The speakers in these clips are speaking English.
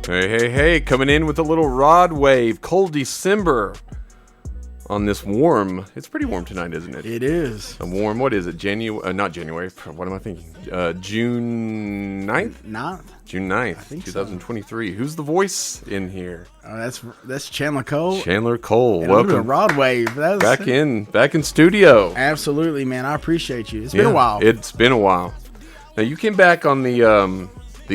Hey, coming in with a little rod wave, cold December on this warm, it's pretty warm tonight, isn't it? It is. A warm, what is it, not January, what am I thinking? June 9th? 9th? June 9th, I think 2023. So. Who's the voice in here? That's Chandler Cole. Chandler Cole, and welcome. I'm doing Rod Wave. Back in studio. Absolutely, man. I appreciate you. It's been a while. It's been a while. Now, you came back on the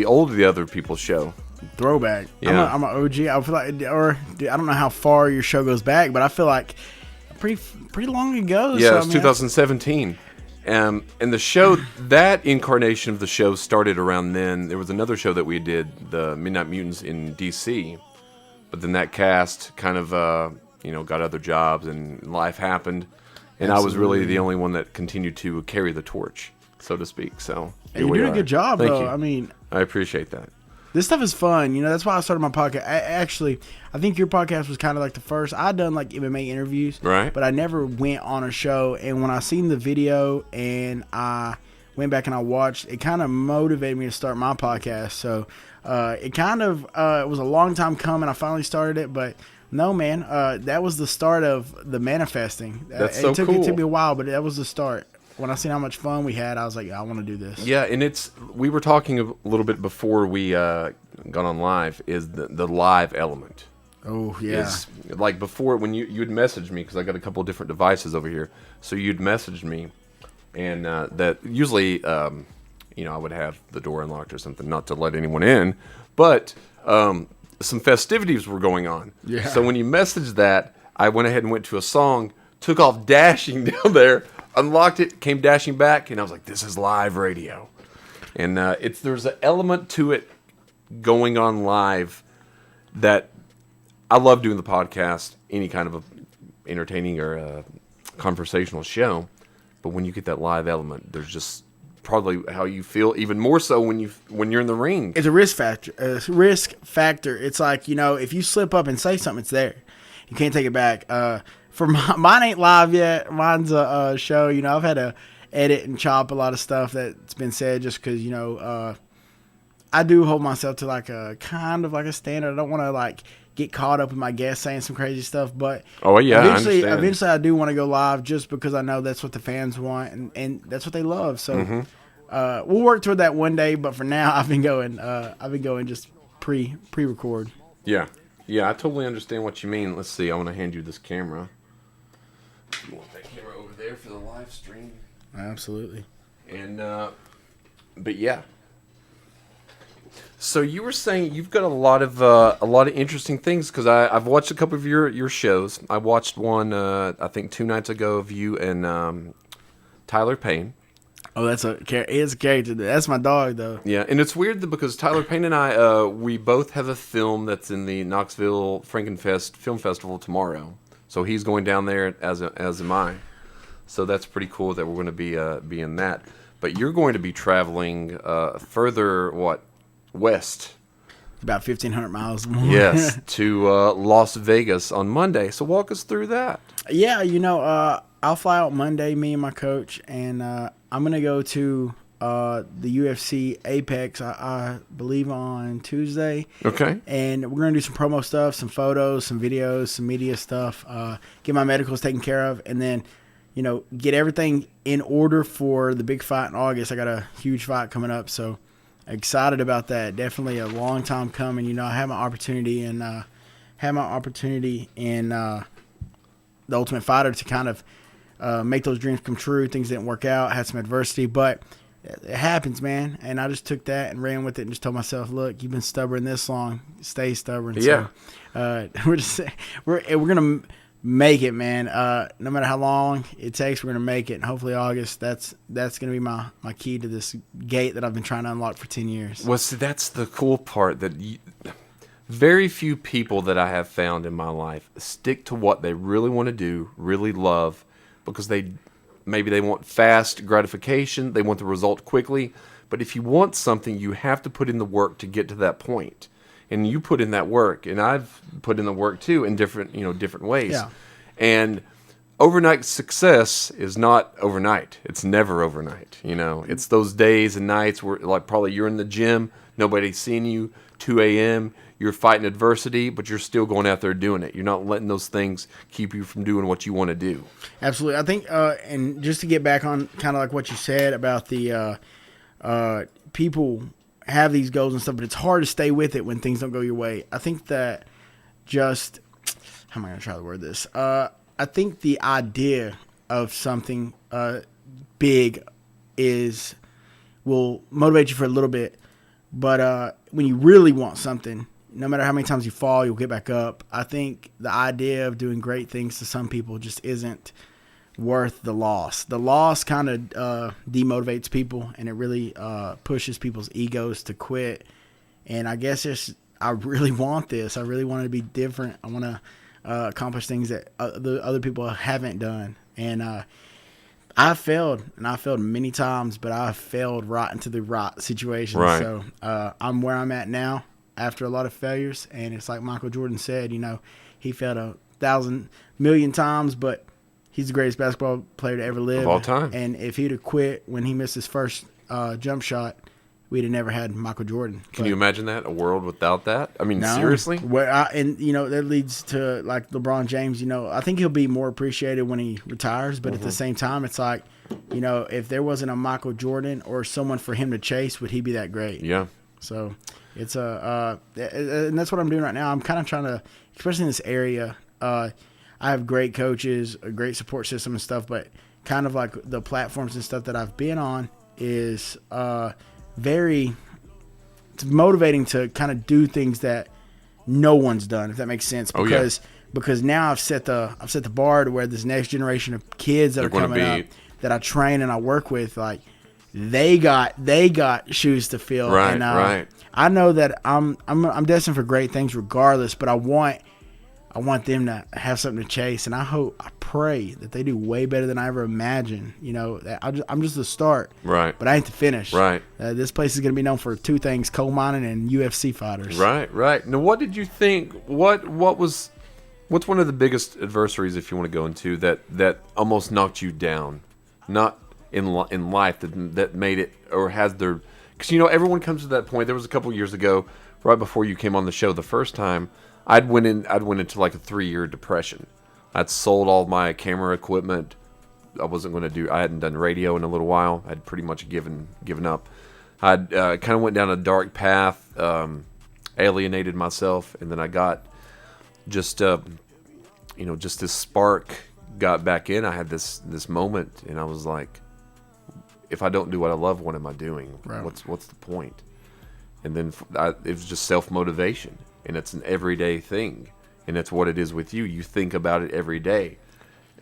old The Other People's show. Throwback. Yeah. I'm an OG. I feel like, I don't know how far your show goes back, but I feel like pretty long ago. Yeah, so, it's 2017. And the show, that incarnation of the show started around then. There was another show that we did, the Midnight Mutants in D.C., but then that cast kind of, got other jobs and life happened. And Absolutely. I was really the only one that continued to carry the torch, so to speak. So And you're doing a good job, Thank though. you. I mean, I appreciate that. this stuff is fun. That's why I started my podcast. I think your podcast was kind of like the first. I'd done like MMA interviews, Right. but I never went on a show. And when I seen the video and I went back and I watched, it kind of motivated me to start my podcast. So it kind of it was a long time coming. I finally started it, but no, man, that was the start of the manifesting. That's It cool. It took me a while, but that was the start. When I seen how much fun we had, I was like, I want to do this. Yeah, and we were talking a little bit before we got on live, is the live element. Oh, yeah. Is, like before, when you'd messaged me, because I got a couple of different devices over here, so you'd messaged me, and that usually, I would have the door unlocked or something, not to let anyone in, but some festivities were going on. Yeah. So when you messaged that, I went ahead and went to a song, took off dashing down there, unlocked it, came dashing back, and I was like, this is live radio. And there's an element to it going on live that I love doing the podcast, any kind of a entertaining or a conversational show. But when you get that live element, there's just probably how you feel, even more so when you're in the ring. It's a risk factor. It's like, if you slip up and say something, it's there. You can't take it back. For mine ain't live yet. Mine's a show. I've had to edit and chop a lot of stuff that's been said just because, I do hold myself to like a kind of like a standard. I don't want to like get caught up with my guests saying some crazy stuff, but eventually I do want to go live just because I know that's what the fans want and that's what they love. So we'll work toward that one day. But for now, I've been going just pre-record. Yeah, I totally understand what you mean. Let's see. I want to hand you this camera. You want that camera over there for the live stream? Absolutely. And but yeah. So you were saying you've got a lot of interesting things, because I've watched a couple of your shows. I watched one I think 2 nights ago of you and Tyler Payne. Oh, it's a character. That's my dog, though. Yeah, and it's weird because Tyler Payne and I, we both have a film that's in the Knoxville Frankenfest Film Festival tomorrow. So he's going down there, as am I. So that's pretty cool that we're going to be in that. But you're going to be traveling further, west? About 1,500 miles more. Yes, to Las Vegas on Monday. So walk us through that. Yeah, I'll fly out Monday, me and my coach, and I'm going to go to the UFC Apex, I believe, on Tuesday. Okay. And we're going to do some promo stuff, some photos, some videos, some media stuff, get my medicals taken care of, and then, get everything in order for the big fight in August. I got a huge fight coming up, so excited about that. Definitely a long time coming. I had my opportunity in The Ultimate Fighter to kind of make those dreams come true. Things didn't work out. Had some adversity, but it happens, man. And I just took that and ran with it and just told myself, look, you've been stubborn this long. Stay stubborn. Yeah. So, we're gonna make it, man. No matter how long it takes, we're gonna make it. And hopefully August, that's gonna be my key to this gate that I've been trying to unlock for 10 years. Well, see, that's the cool part, that very few people that I have found in my life stick to what they really want to do, really love, because maybe they want fast gratification, they want the result quickly. But if you want something, you have to put in the work to get to that point. And you put in that work, and I've put in the work too in different ways. Yeah. And overnight success is not overnight. It's never overnight. It's those days and nights where, like, probably you're in the gym Nobody's seeing you. 2 a.m. You're fighting adversity, but you're still going out there doing it. You're not letting those things keep you from doing what you want to do. Absolutely. I think, and just to get back on kind of like what you said about the people have these goals and stuff, but it's hard to stay with it when things don't go your way. I think that just, how am I going to try to word this? I think the idea of something big will motivate you for a little bit, but when you really want something, no matter how many times you fall, you'll get back up. I think the idea of doing great things to some people just isn't worth the loss. The loss kind of demotivates people, and it really pushes people's egos to quit. And I guess I really want this. I really want it to be different. I want to accomplish things that other people haven't done. And I failed, and I failed many times, but I failed right into the right situation. Right. So I'm where I'm at now after a lot of failures. And it's like Michael Jordan said, he failed 1,000 million times, but he's the greatest basketball player to ever live. Of all time. And if he'd have quit when he missed his first jump shot, we'd have never had Michael Jordan. Can you imagine that? A world without that? I mean, No. seriously? That leads to like LeBron James. I think he'll be more appreciated when he retires. But at the same time, it's like, if there wasn't a Michael Jordan or someone for him to chase, would he be that great? Yeah. So it's and that's what I'm doing right now. I'm kind of trying to, especially in this area. I have great coaches, a great support system and stuff, but kind of like the platforms and stuff that I've been on is it's motivating to kind of do things that no one's done, if that makes sense. Because now I've set the bar to where this next generation of kids that are coming up that I train and I work with, like they got shoes to fill. Right, and, right. I know that I'm destined for great things regardless, but I want them to have something to chase, and I pray that they do way better than I ever imagined. I'm just the start, right? But I ain't the finish, right? This place is going to be known for two things: coal mining and UFC fighters. Right. Now, what did you think? What's one of the biggest adversaries, if you want to go into that almost knocked you down, not in life that made it or has their? Because everyone comes to that point. There was a couple years ago, right before you came on the show the first time. I'd went into like a 3-year depression. I'd sold all my camera equipment. I hadn't done radio in a little while. I'd pretty much given up. I'd kind of went down a dark path, alienated myself, and then I got just this spark got back in. I had this moment, and I was like, if I don't do what I love, what am I doing? Right. What's the point? And then it was just self-motivation. And it's an everyday thing. And that's what it is with you. You think about it every day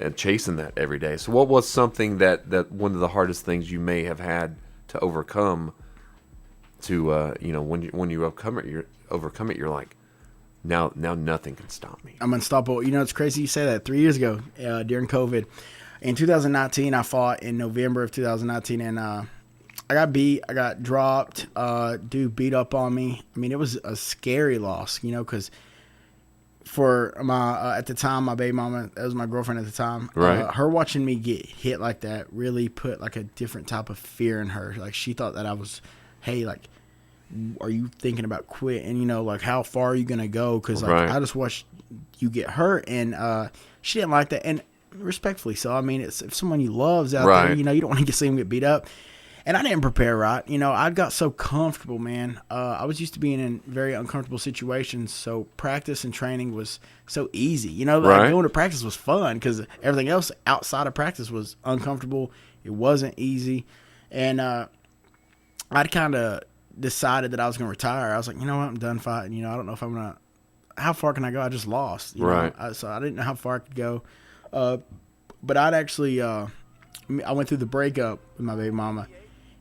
and chasing that every day. So what was something that one of the hardest things you may have had to overcome to, when you overcome it, you're like, now nothing can stop me. I'm unstoppable. It's crazy you say that. 3 years ago, during COVID, in 2019, I fought in November of 2019, and I got beat. I got dropped. Dude beat up on me. I mean, it was a scary loss, because for my at the time, my baby mama, that was my girlfriend at the time. Right. Her watching me get hit like that really put like a different type of fear in her. Like she thought that I was, hey, like, are you thinking about quit? And like, how far are you gonna go? Because like I just watched you get hurt, and she didn't like that. And respectfully, so I mean, it's if someone you love's out there, you don't want to see him get beat up. And I didn't prepare right. I got so comfortable, man. I was used to being in very uncomfortable situations, so practice and training was so easy. Like going to practice was fun because everything else outside of practice was uncomfortable. It wasn't easy. And I'd kind of decided that I was going to retire. I was like, you know what? I'm done fighting. I don't know if I'm going to – how far can I go? I just lost. So I didn't know how far I could go. But I'd actually I went through the breakup with my baby mama.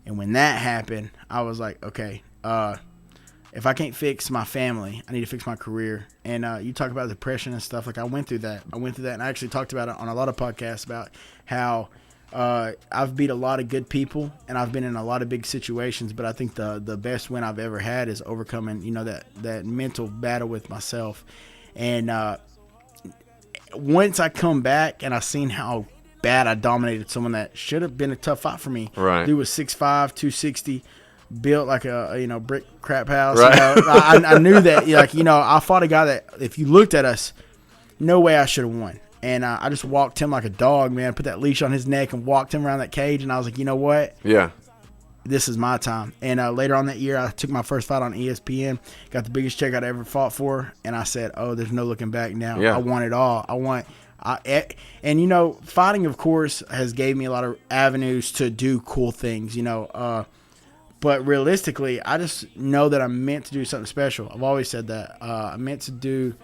And when that happened, I was like, okay, if I can't fix my family, I need to fix my career. And you talk about depression and stuff. Like I went through that. And I actually talked about it on a lot of podcasts about how I've beat a lot of good people and I've been in a lot of big situations. But I think the best win I've ever had is overcoming, that mental battle with myself. And once I come back and I seen how bad I dominated someone that should have been a tough fight for me. Right. Dude was 6'5", 260, built like a brick crap house. Right. I knew that. Like I fought a guy that if you looked at us, no way I should have won. And I just walked him like a dog, man. Put that leash on his neck and walked him around that cage. And I was like, you know what? Yeah. This is my time. And later on that year, I took my first fight on ESPN, got the biggest check I'd ever fought for, and I said, "Oh, there's no looking back now. Yeah. I want it all. And fighting, of course, has gave me a lot of avenues to do cool things. But realistically, I just know that I'm meant to do something special. I've always said that. I'm meant to do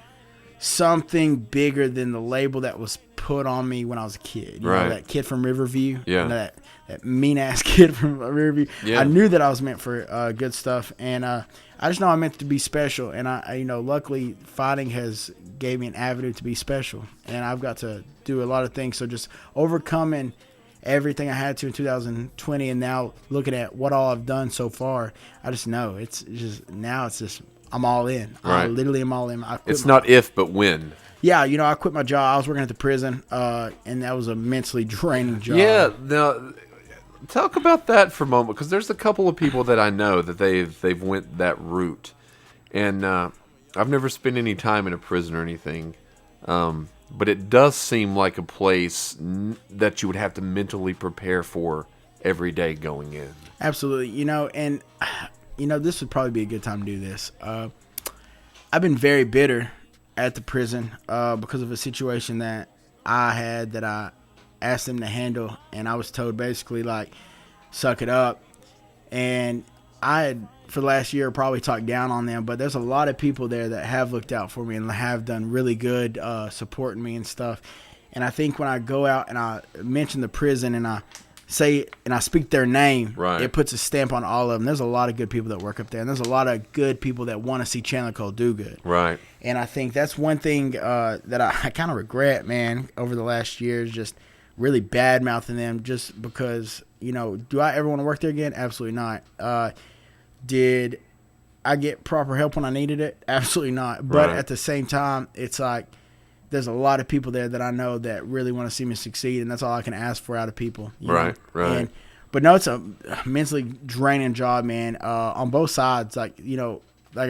something bigger than the label that was put on me when I was a kid. You right. know, that kid from Riverview. Yeah. That mean ass kid from Riverview. Yeah. I knew that I was meant for good stuff, and I just know I'm meant to be special. And I luckily fighting has gave me an avenue to be special, and I've got to do a lot of things. So just overcoming everything I had to in 2020, and now looking at what all I've done so far, I just know it's just I'm all in. Right. I literally am all in. It's not if, but when. Yeah, I quit my job. I was working at the prison, and that was a mentally draining job. Yeah. Now, talk about that for a moment, because there's a couple of people that I know that they've went that route, and I've never spent any time in a prison or anything, but it does seem like a place that you would have to mentally prepare for every day going in. Absolutely. And this would probably be a good time to do this. I've been very bitter at the prison because of a situation that I had that I asked them to handle, and I was told basically like, suck it up. And I had for the last year probably talked down on them, but there's a lot of people there that have looked out for me and have done really good supporting me and stuff. And I think when I go out and I mention the prison and I say and I speak their name, right. It puts a stamp on all of them. There's a lot of good people that work up there, and there's a lot of good people that want to see Chandler Cole do good. Right. And I think that's one thing that I kind of regret, man, over the last year is just really bad-mouthing them just because, do I ever want to work there again? Absolutely not. Did I get proper help when I needed it? Absolutely not. But at the same time, it's like there's a lot of people there that I know that really want to see me succeed, and that's all I can ask for out of people. Right. But no, it's a mentally draining job, man, on both sides. Like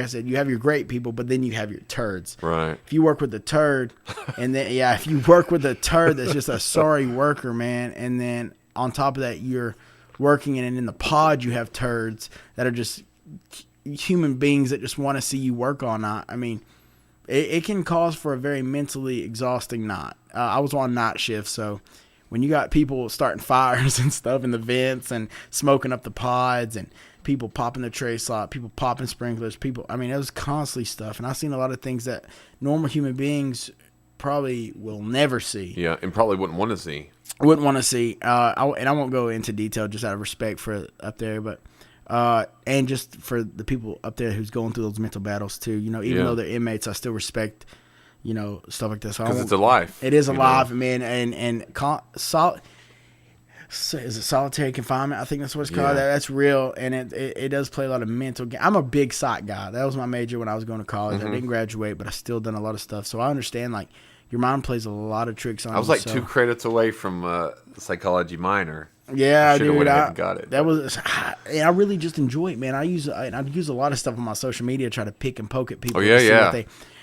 I said, you have your great people, but then you have your turds. Right. If you work with a turd, and then if you work with a turd that's just a sorry worker, man, and then on top of that, you're working in the pod, you have turds that are just human beings that just want to see you work all night. I mean, it can cause for a very mentally exhausting night. I was on night shift, so when you got people starting fires and stuff in the vents and smoking up the pods and people popping the tray slot, people popping sprinklers, it was constantly stuff. And I've seen a lot of things that normal human beings probably will never see. Yeah, and probably wouldn't want to see. Wouldn't want to see. I won't go into detail just out of respect for up there, but and just for the people up there who's going through those mental battles too. Even though they're inmates, I still respect, stuff like this. Because it's a life. It is a life, man, is it solitary confinement? I think that's what it's called. Yeah. That's real, and it does play a lot of mental game. I'm a big psych guy. That was my major when I was going to college. I didn't graduate, but I still done a lot of stuff. So I understand, like, your mind plays a lot of tricks on you. I was like 2 credits away from psychology minor. Yeah, dude, went ahead and got it. That was, and I really just enjoy it, man. I use a lot of stuff on my social media to try to pick and poke at people. Oh yeah,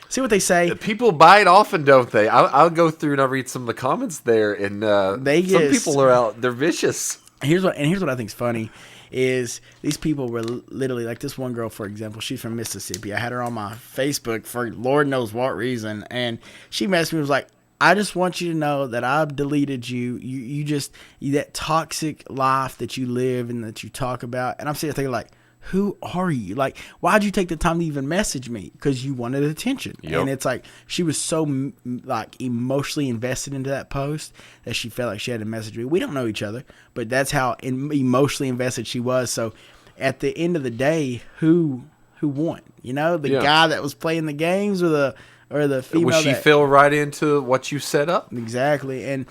see what they say. People buy it often, don't they? I'll go through and I'll read some of the comments there, and some people are out. They're vicious. Here's what I think is funny is these people were literally like this one girl, for example. She's from Mississippi. I had her on my Facebook for Lord knows what reason, and she messaged me, was like, I just want you to know that I've deleted you. You just that toxic life that you live and that you talk about. And I'm sitting there thinking, like, who are you? Like, why'd you take the time to even message me? Because you wanted attention. Yep. And it's like she was so like emotionally invested into that post that she felt like she had to message me. We don't know each other, but that's how emotionally invested she was. So at the end of the day, who won? The guy that was playing the games or the female. Would she fell right into what you set up? Exactly. And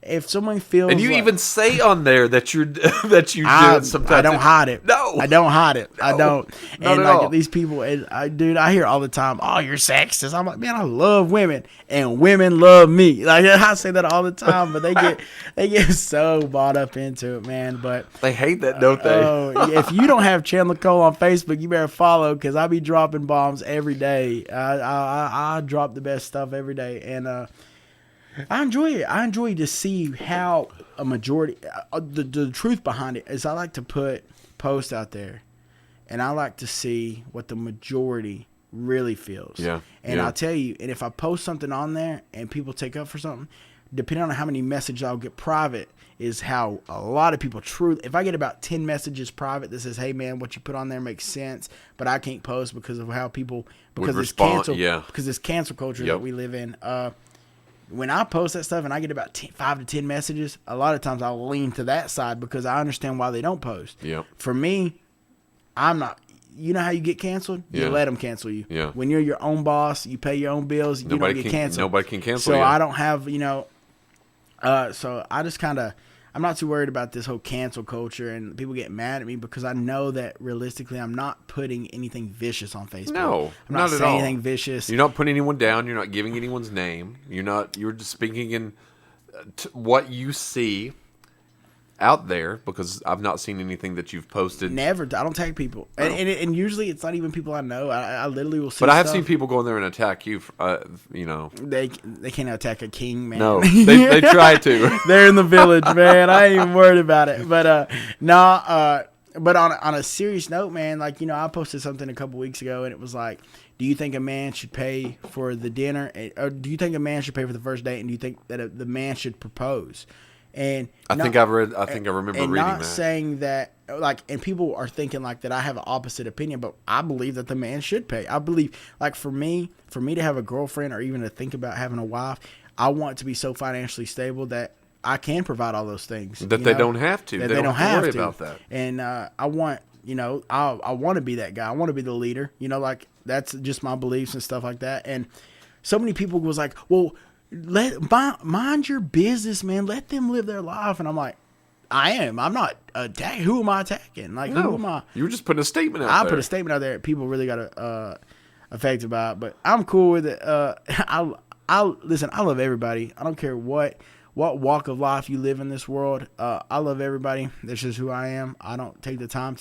if someone feels and you like, even say on there that you're that you do it sometimes. I don't hide it. No, I don't hide it. I don't. Not And at like all. these people, and I hear all the time, "Oh, you're sexist." I'm like, man, I love women, and women love me. Like I say that all the time, but they get so bought up into it, man. But they hate that, don't they? if you don't have Chandler Cole on Facebook, you better follow, because I be dropping bombs every day. I drop the best stuff every day, and I enjoy it. I enjoy to see how a majority, the truth behind it is I like to put posts out there, and I like to see what the majority really feels. Yeah. And I'll tell you, and if I post something on there and people take up for something, depending on how many messages I'll get private, is how a lot of people truly, if I get about 10 messages private that says, hey man, what you put on there makes sense, but I can't post because of how people, because it's cancel, because it's cancel culture that we live in. When I post that stuff and I get about 5 to 10 messages, a lot of times I'll lean to that side because I understand why they don't post. Yeah. For me, I'm not. You know how you get canceled? You let them cancel you. Yeah. When you're your own boss, you pay your own bills, you don't get canceled. Nobody can cancel you. So I don't have, so I just kind of, I'm not too worried about this whole cancel culture and people get mad at me because I know that realistically I'm not putting anything vicious on Facebook. No, I'm not at saying all. anything vicious. You're not putting anyone down. You're not giving anyone's name. You're just speaking in what you see out there, because I've not seen anything that you've posted. Never. I don't tag people. No. And usually it's not even people I know. I literally will see But I have stuff. seen people go in there and attack you, They can't attack a king, man. No, they try to. They're in the village, man. I ain't even worried about it. But but on a serious note, man, like, I posted something a couple weeks ago and it was like, do you think a man should pay for the dinner, or do you think a man should pay for the first date, and do you think that the man should propose? And I think I remember reading not that. Saying that, like, and people are thinking like that I have an opposite opinion, but I believe that the man should pay. I believe, like, for me to have a girlfriend or even to think about having a wife, I want to be so financially stable that I can provide all those things. That they don't have to. That they don't have to worry about that. And I want, I want to be that guy. I want to be the leader. Like, that's just my beliefs and stuff like that. And so many people was like, well, mind your business, man. Let them live their life. And I'm like, I'm not attacking. Who am I attacking? Like, who am I? You were just putting a statement out there. I put a statement out there. People really got affected by it, but I'm cool with it. Listen, I love everybody. I don't care what walk of life you live in this world. I love everybody. That's just who I am. I don't take the time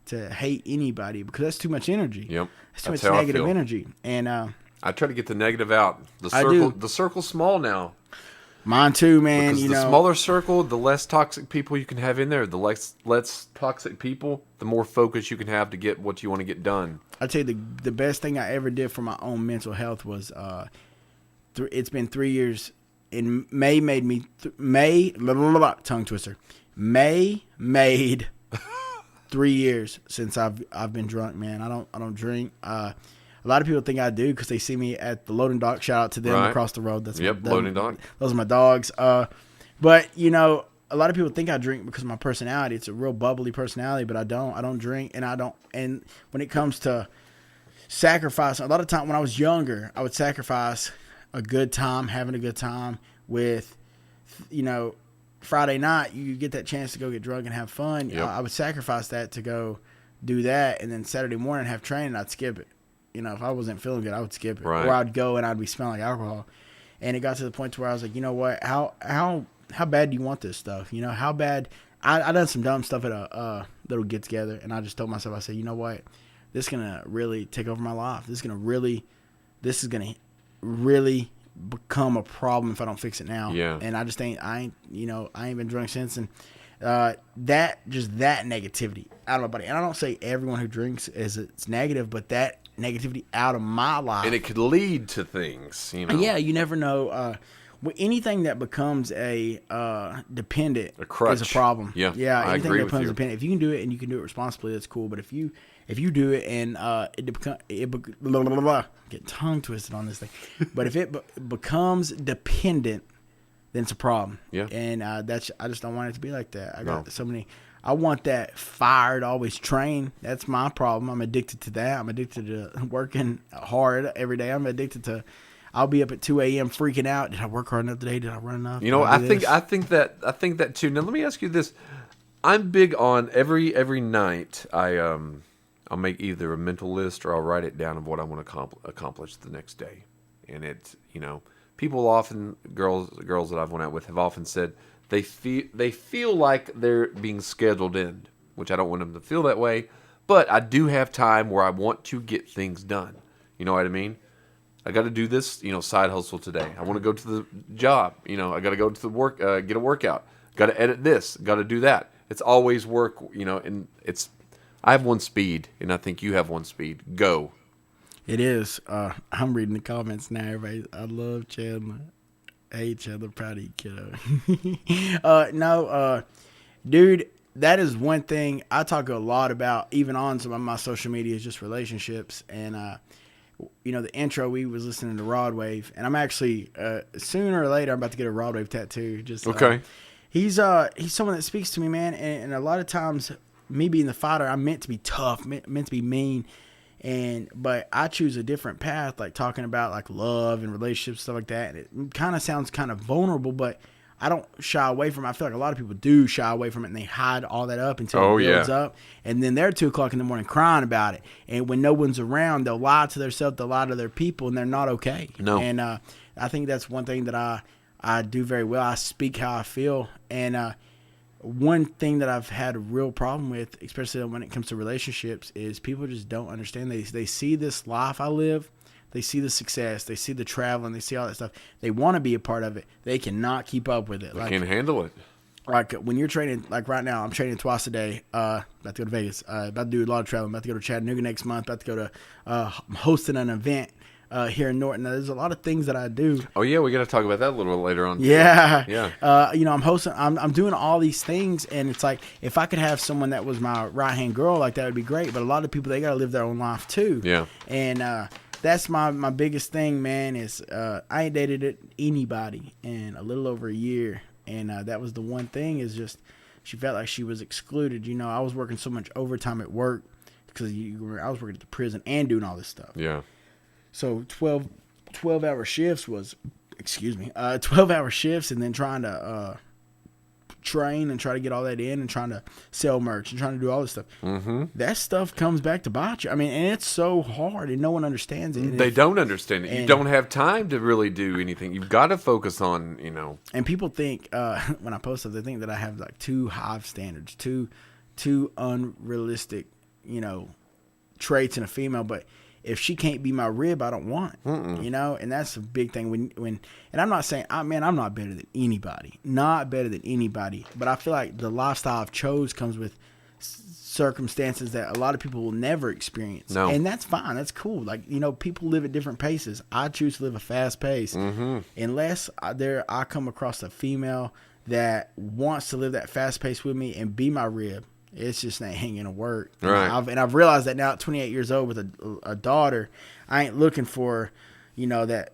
to hate anybody because that's too much energy. Yep. That's too much negative energy. And I try to get the negative out. The circle's small now. Mine too, man. Because the smaller circle, the less toxic people you can have in there. The less toxic people, the more focus you can have to get what you want to get done. I tell you, the best thing I ever did for my own mental health was it's been 3 years. In May made me tongue twister. May made 3 years since I've been drunk, man. I don't drink. A lot of people think I do because they see me at the Loading Dock. Shout out to them across the road. Loading Dock. Those are my dogs. But a lot of people think I drink because of my personality. It's a real bubbly personality, but I don't. I don't drink, and I don't. And when it comes to sacrifice, a lot of time when I was younger, I would sacrifice a good time, having a good time with, Friday night, you get that chance to go get drunk and have fun. Yep. I would sacrifice that to go do that, and then Saturday morning have training, I'd skip it. If I wasn't feeling good, I would skip it. Right. Or I'd go and I'd be smelling like alcohol. And it got to the point where I was like, you know what? How bad do you want this stuff? How bad? I done some dumb stuff at a little get together, and I just told myself, I said, you know what? This is gonna really take over my life. This is gonna really become a problem if I don't fix it now. Yeah. And I ain't been drunk since. And that negativity out of my body. And I don't say everyone who drinks it's negative, but that negativity out of my life. And it could lead to things, Yeah, you never know. Anything that becomes a dependent is a problem. Yeah, I agree that with becomes you. dependent. If you can do it and you can do it responsibly, that's cool. But if you do it and get tongue twisted on this thing, but if it becomes dependent, then it's a problem. Yeah, and I just don't want it to be like that. I got so many. I want that fire to always train. That's my problem. I'm addicted to that. I'm addicted to working hard every day. I'm addicted to. I'll be up at 2 a.m. freaking out. Did I work hard enough today? Did I run enough? You know, I think that too. Now let me ask you this: I'm big on every night. I'll make either a mental list or I'll write it down of what I want to accomplish the next day. And it's, people often, girls that I've went out with have often said they feel like they're being scheduled in, which I don't want them to feel that way. But I do have time where I want to get things done. You know what I mean? I got to do this, side hustle today. I want to go to the job. I got to go to the work, get a workout. Got to edit this. Got to do that. It's always work, and I have one speed, and I think you have one speed. Go. It is. I'm reading the comments now. Everybody, I love Chandler. Hey, Chandler, proud of you, kiddo. Dude, that is one thing I talk a lot about, even on some of my social media, is just relationships. And, the intro, we was listening to Rod Wave, and I'm actually, sooner or later, I'm about to get a Rod Wave tattoo. Just okay. He's someone that speaks to me, man. And a lot of times, me being the fighter, I'm meant to be tough, meant to be mean. But I choose a different path, like talking about like love and relationships, stuff like that. And it kind of sounds kind of vulnerable, but I don't shy away from it. I feel like a lot of people do shy away from it, and they hide all that up until it builds up. And then they're at 2 o'clock in the morning crying about it. And when no one's around, they'll lie to themselves, they'll lie to their people, and they're not okay. No. And I think that's one thing that I do very well. I speak how I feel. And one thing that I've had a real problem with, especially when it comes to relationships, is people just don't understand. They see this life I live. They see the success. They see the traveling. They see all that stuff. They want to be a part of it. They cannot keep up with it. They can't handle it. Like when you're training, like right now, I'm training twice a day. About to go to Vegas. About to do a lot of traveling. About to go to Chattanooga next month. About to go to I'm hosting an event here in Norton. Now, there's a lot of things that I do. Oh yeah, we got to talk about that a little bit later on. Yeah. I'm hosting. I'm doing all these things, and it's like if I could have someone that was my right hand girl, like that would be great. But a lot of people, they got to live their own life too. Yeah. And that's my biggest thing, man. Is I ain't dated anybody in a little over a year, and that was the one thing. Is just she felt like she was excluded. I was working so much overtime at work because I was working at the prison and doing all this stuff. Yeah. So 12-hour shifts was, 12-hour shifts, and then trying to train and try to get all that in and trying to sell merch and trying to do all this stuff. Mm-hmm. That stuff comes back to bite you. I mean, and it's so hard, and no one understands it. They don't understand it. You don't have time to really do anything. You've got to focus on, And people think, when I post stuff, they think that I have like too high standards, too unrealistic, traits in a female, but if she can't be my rib, I don't want it, and that's a big thing when, and I'm not saying, I'm not better than anybody, but I feel like the lifestyle I've chose comes with circumstances that a lot of people will never experience. No. And that's fine. That's cool. Like, people live at different paces. I choose to live a fast pace unless I come across a female that wants to live that fast pace with me and be my rib. It's just not hanging to work. Right. I've realized that now at 28 years old with a daughter, I ain't looking for, that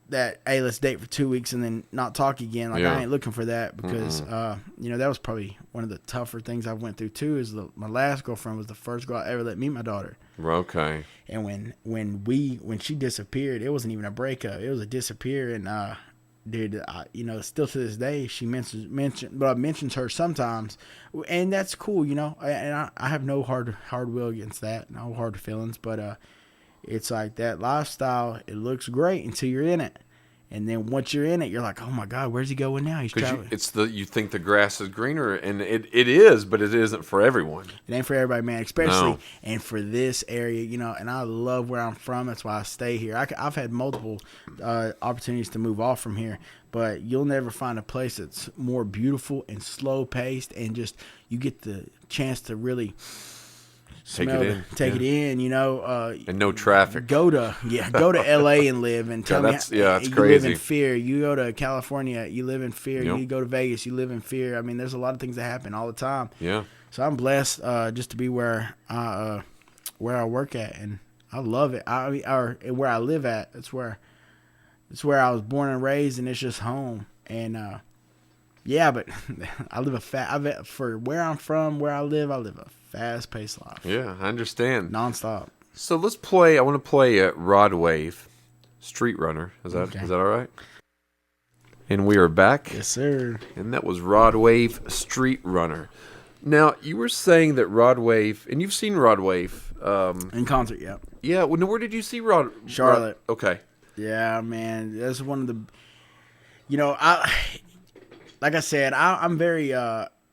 hey, let's date for 2 weeks and then not talk again. Like I ain't looking for that because that was probably one of the tougher things I went through too. Is my last girlfriend was the first girl I ever let meet my daughter. Okay. And when she disappeared, it wasn't even a breakup. It was a disappear. And dude, still to this day, she mentions her sometimes, and that's cool, and I have no hard will against that, no hard feelings, but it's like that lifestyle. It looks great until you're in it, and then once you're in it, you're like, oh my God, where's he going now? He's traveling. You think the grass is greener, and it is, but it isn't for everyone. It ain't for everybody, man, especially and for this area, and I love where I'm from. That's why I stay here. I've had multiple opportunities to move off from here, but you'll never find a place that's more beautiful and slow paced, and just you get the chance to really take it in, and no traffic. Go to LA and live, and tell me that's you crazy. live in fear. You go to California, you live in fear. Yep. You go to Vegas, you live in fear. I mean, there's a lot of things that happen all the time. Yeah. So I'm blessed just to be where I work at, and I love it. Or where I live at. It's where I was born and raised, and it's just home. And but I live for where I'm from, where I live a fast-paced life. Yeah, I understand. Nonstop. So let's play. I want to play Rod Wave. Street Runner. Is that Okay. is that all right? And we are back. Yes, sir. And that was Rod Wave, Street Runner. Now, you were saying that Rod Wave, and you've seen Rod Wave. In concert, yeah. Yeah, where did you see Rod? Charlotte. Okay. Yeah, man. That's one of the... like I said, I'm very...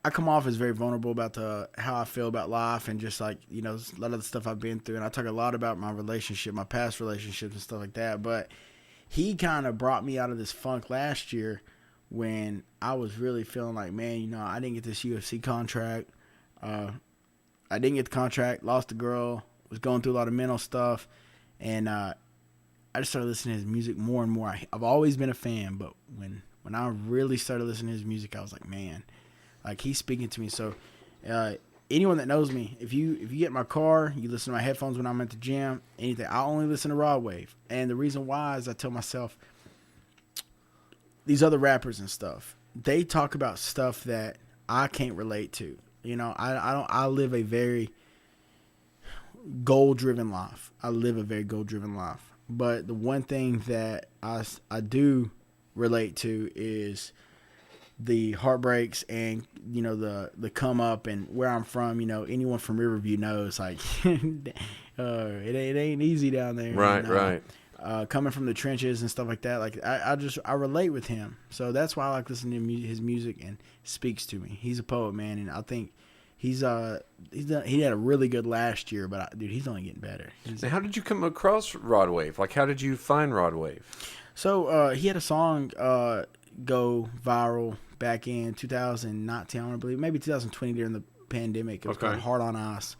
I come off as very vulnerable about how I feel about life and just like, a lot of the stuff I've been through. And I talk a lot about my relationship, my past relationships and stuff like that. But he kind of brought me out of this funk last year when I was really feeling like, man, I didn't get this UFC contract. I didn't get the contract, lost the girl, was going through a lot of mental stuff. And I just started listening to his music more and more. I've always been a fan, but when I really started listening to his music, I was like, man, like he's speaking to me. So anyone that knows me, if you get in my car, you listen to my headphones when I'm at the gym, anything, I only listen to Rod Wave. And the reason why is I tell myself, these other rappers and stuff, they talk about stuff that I can't relate to. I live a very goal-driven life. But the one thing that I do relate to is the heartbreaks and the come up and where I'm from. Anyone from Riverview knows like it ain't easy down there. Right. Coming from the trenches and stuff like that, like I relate with him. So that's why I like listening to his music, and it speaks to me. He's a poet, man, and I think he had a really good last year, but dude, he's only getting better. Now, how did you come across Rod Wave? Like, how did you find Rod Wave? So he had a song go viral back in 2019, I believe, maybe 2020 during the pandemic. It was called Hard on Ice.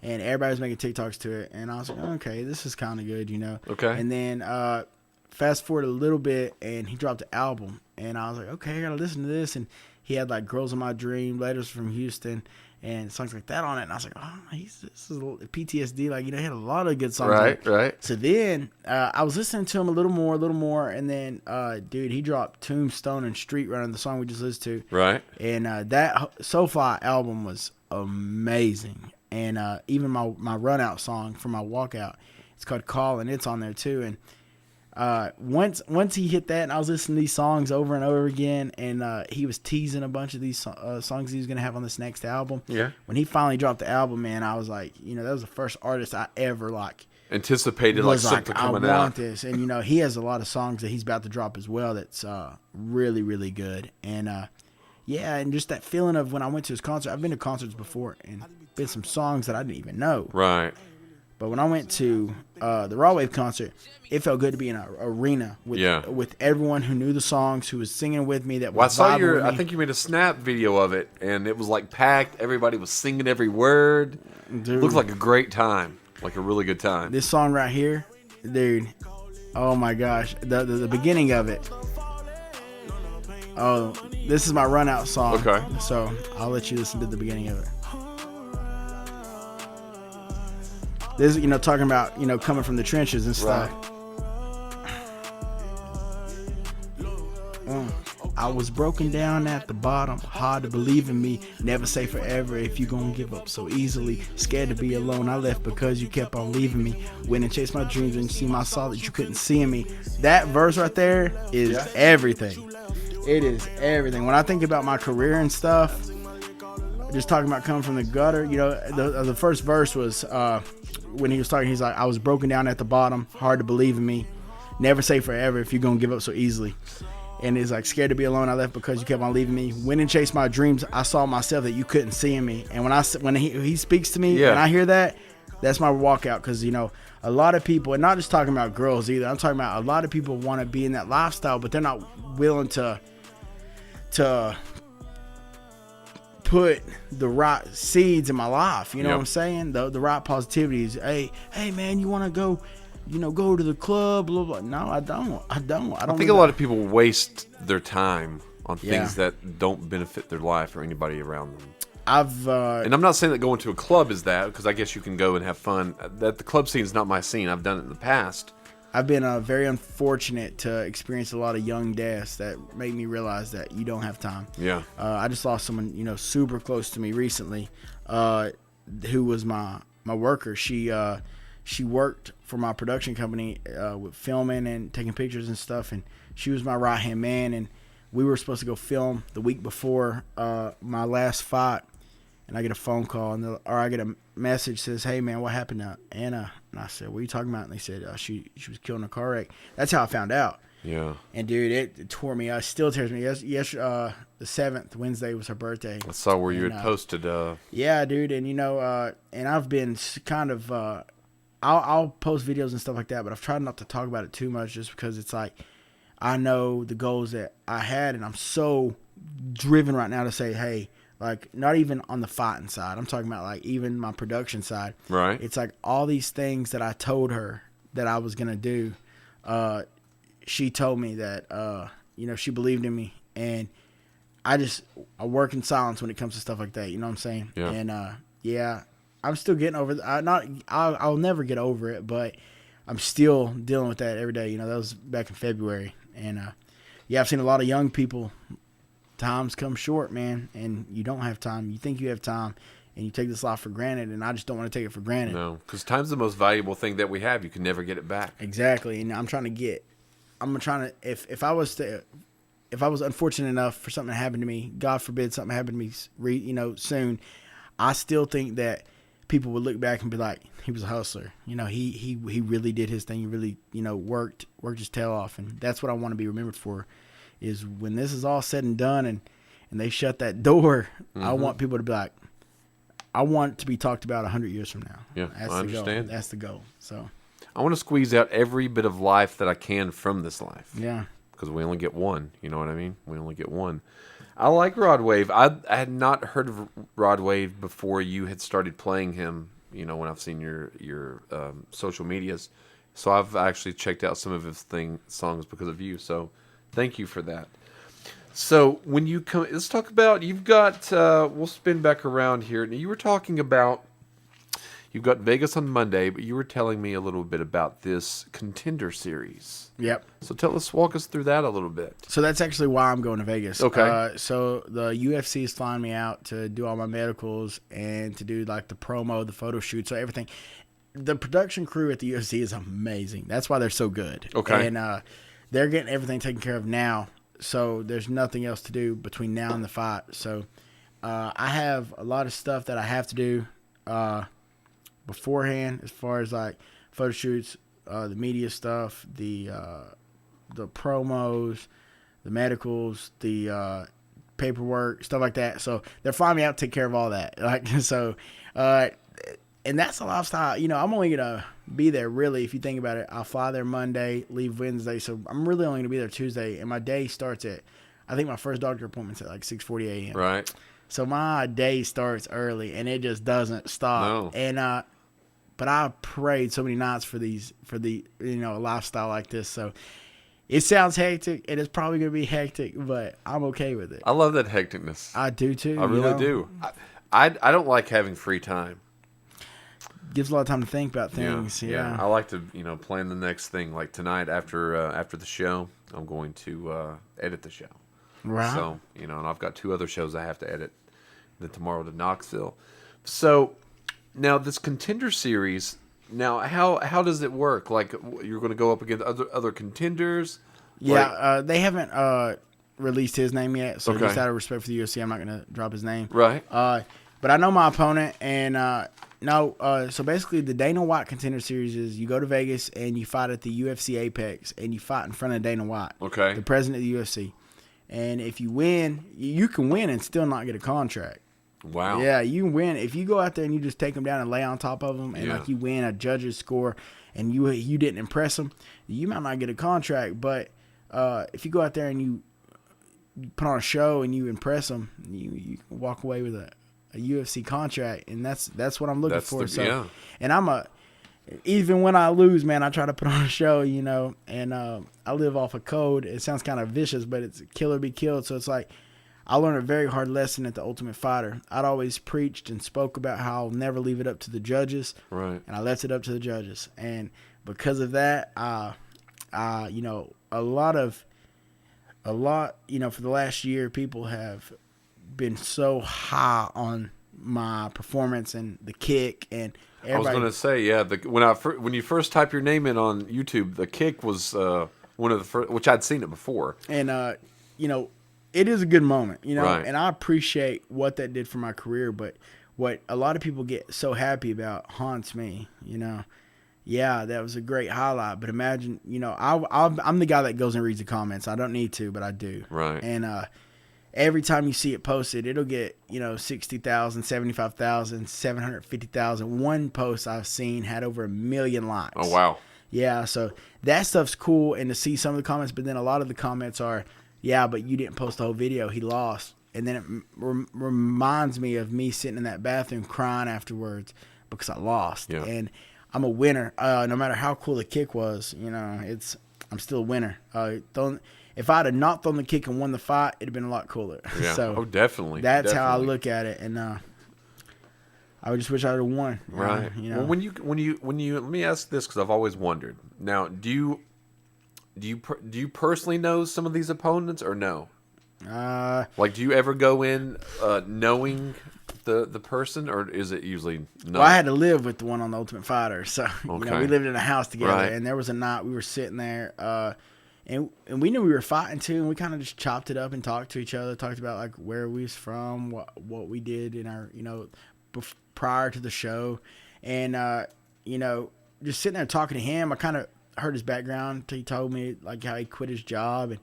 And everybody was making TikToks to it. And I was like, okay, this is kind of good, Okay. And then fast forward a little bit, and he dropped an album. And I was like, okay, I got to listen to this. And he had like Girls in My Dream, Letters from Houston, and songs like that on it. And I was like, oh, this is a little PTSD. Like, he had a lot of good songs. Right. So then I was listening to him a little more. And then, dude, he dropped Tombstone and Street Runner, the song we just listened to. Right. And that SoFi album was amazing. And even my run-out song for my walkout, it's called Call, and it's on there too. And once he hit that, and I was listening to these songs over and over again, and he was teasing a bunch of these songs he was going to have on this next album. Yeah. When he finally dropped the album, man, I was like, that was the first artist I ever anticipated something coming out. I want this. And, he has a lot of songs that he's about to drop as well that's really, really good. And, yeah, and just that feeling of when I went to his concert. I've been to concerts before, and been some songs that I didn't even know. Right. But when I went to the Raw Wave concert, it felt good to be in an arena with everyone who knew the songs, who was singing with me. That was I saw I think you made a snap video of it, and it was like packed. Everybody was singing every word. Dude, looked like a great time, like a really good time. This song right here, dude. Oh my gosh, the beginning of it. Oh, this is my run out song. Okay. So I'll let you listen to the beginning of it. This, talking about, coming from the trenches and stuff. Right. I was broken down at the bottom, hard to believe in me. Never say forever if you gonna give up so easily. Scared to be alone, I left because you kept on leaving me. Went and chased my dreams and see my soul that you couldn't see in me. That verse right there is everything. It is everything. When I think about my career and stuff, just talking about coming from the gutter, the first verse was when he was talking, he's like, I was broken down at the bottom, hard to believe in me. Never say forever if you're going to give up so easily. And he's like, scared to be alone, I left because you kept on leaving me. Went and chased my dreams, I saw myself that you couldn't see in me. And when he speaks to me, and I hear that, that's my walkout. Because, a lot of people, and not just talking about girls either, I'm talking about a lot of people want to be in that lifestyle, but they're not willing to put the right seeds in my life. You know what I'm saying? The right positivities. Hey man, you want to go, go to the club, blah, blah. No, I don't. I think a lot of people waste their time on things that don't benefit their life or anybody around them. And I'm not saying that going to a club is that, because I guess you can go and have fun. That the club scene is not my scene. I've done it in the past. I've been very unfortunate to experience a lot of young deaths that made me realize that you don't have time. Yeah. I just lost someone, super close to me recently, who was my worker. She she worked for my production company with filming and taking pictures and stuff, and she was my right hand man. And we were supposed to go film the week before my last fight, and I get a phone call or I get a message says, "Hey man, what happened to Anna?" And I said, "What are you talking about?" And they said, "She was killed in a car wreck." That's how I found out. Yeah. And dude, it tore me. It still tears me. Yes. The 7th, Wednesday, was her birthday. I saw where you had posted. Yeah, dude, and and I've been kind of. I'll post videos and stuff like that, but I've tried not to talk about it too much, just because it's like I know the goals that I had, and I'm so driven right now to say, hey, like, not even on the fighting side. I'm talking about like even my production side. Right. It's like all these things that I told her that I was gonna do. She told me that she believed in me, and I work in silence when it comes to stuff like that. You know what I'm saying? Yeah. And I'm still getting over. I'll never get over it, but I'm still dealing with that every day. That was back in February, and I've seen a lot of young people. Times come short, man, and you don't have time. You think you have time, and you take this life for granted, and I just don't want to take it for granted. No, because time's the most valuable thing that we have. You can never get it back. Exactly, and I'm trying to. If I was unfortunate enough for something to happen to me, God forbid something happened to me, soon, I still think that people would look back and be like, he was a hustler. He really did his thing. He really, worked his tail off, and that's what I want to be remembered for. Is when this is all said and done, and they shut that door, I want people to be like, I want it to be talked about 100 years from now. Yeah, that's I understand. That's the goal. So I want to squeeze out every bit of life that I can from this life. Yeah. Because we only get one. You know what I mean? We only get one. I like Rod Wave. I had not heard of Rod Wave before you had started playing him, when I've seen your social medias. So I've actually checked out some of his songs because of you. So thank you for that. So when you come, let's talk about, you've got, we'll spin back around here. Now, you were talking about, you've got Vegas on Monday, but you were telling me a little bit about this Contender Series. Yep. So walk us through that a little bit. So that's actually why I'm going to Vegas. Okay. So the UFC is flying me out to do all my medicals and to do like the promo, the photo shoot, so everything. The production crew at the UFC is amazing. That's why they're so good. Okay. And they're getting everything taken care of now. So there's nothing else to do between now and the fight. So I have a lot of stuff that I have to do beforehand, as far as like photo shoots, the media stuff, the promos, the medicals, the paperwork, stuff like that. So they're flying me out to take care of all that. And that's a lifestyle. I'm only gonna be there, really, if you think about it. I'll fly there Monday, leave Wednesday, so I'm really only gonna be there Tuesday, and my day starts at, I think my first doctor appointment's at like 6:40 a.m. Right. So my day starts early, and it just doesn't stop. No. And but I prayed so many nights for a lifestyle like this. So it sounds hectic, and it's probably gonna be hectic, but I'm okay with it. I love that hecticness. I do too. I really do. I don't like having free time. Gives a lot of time to think about things. Yeah. I like to, plan the next thing. Like tonight after the show, I'm going to edit the show. Right. So, and I've got 2 other shows I have to edit. Then tomorrow to Knoxville. So now this Contender Series. Now how does it work? Like, you're going to go up against other contenders? Yeah. They haven't released his name yet. So okay. just out of respect for the UFC, I'm not going to drop his name. Right. But I know my opponent, and so basically the Dana White Contender Series is you go to Vegas and you fight at the UFC Apex, and you fight in front of Dana White, okay, the president of the UFC. And if you win, you can win and still not get a contract. Wow. Yeah, you can win. If you go out there and you just take them down and lay on top of them, and like you win a judge's score, and you didn't impress them, you might not get a contract. But if you go out there and you put on a show and you impress them, you can walk away with a UFC contract, and that's what I'm looking for. And even when I lose, man, I try to put on a show, and I live off a code. It sounds kind of vicious, but it's kill or be killed. So it's like I learned a very hard lesson at the Ultimate Fighter. I'd always preached and spoke about how I'll never leave it up to the judges, right? And I left it up to the judges, and because of that, a lot, for the last year, people have been so high on my performance and the kick and I was going to say, yeah, when you first type your name in on YouTube, the kick was one of the first, which I'd seen it before. And, it is a good moment, Right. and I appreciate what that did for my career. But what a lot of people get so happy about haunts me, Yeah, that was a great highlight. But imagine, I'm the guy that goes and reads the comments. I don't need to, but I do. Right. And every time you see it posted, it'll get, 60,000, 75,000, 750,000. One post I've seen had over 1 million likes. Oh, wow. Yeah, so that stuff's cool. And to see some of the comments, but then a lot of the comments are, yeah, but you didn't post the whole video. He lost. And then it reminds me of me sitting in that bathroom crying afterwards because I lost. Yeah. And I'm a winner. No matter how cool the kick was, I'm still a winner. If I'd have not thrown the kick and won the fight, it'd have been a lot cooler. Yeah. So definitely. That's how I look at it. And I just wish I'd have won. Right. Well, when you let me ask this, because I've always wondered. Now, do you personally know some of these opponents or no? Like, do you ever go in knowing the person, or is it usually not? Well, I had to live with the one on the Ultimate Fighter, so Okay. we lived in a house together, Right. and there was a night we were sitting there, and we knew we were fighting too, and we kind of just chopped it up and talked to each other, talked about like where we was from, what we did in our prior to the show, and just sitting there talking to him. I kind of heard his background. He told me like how he quit his job, and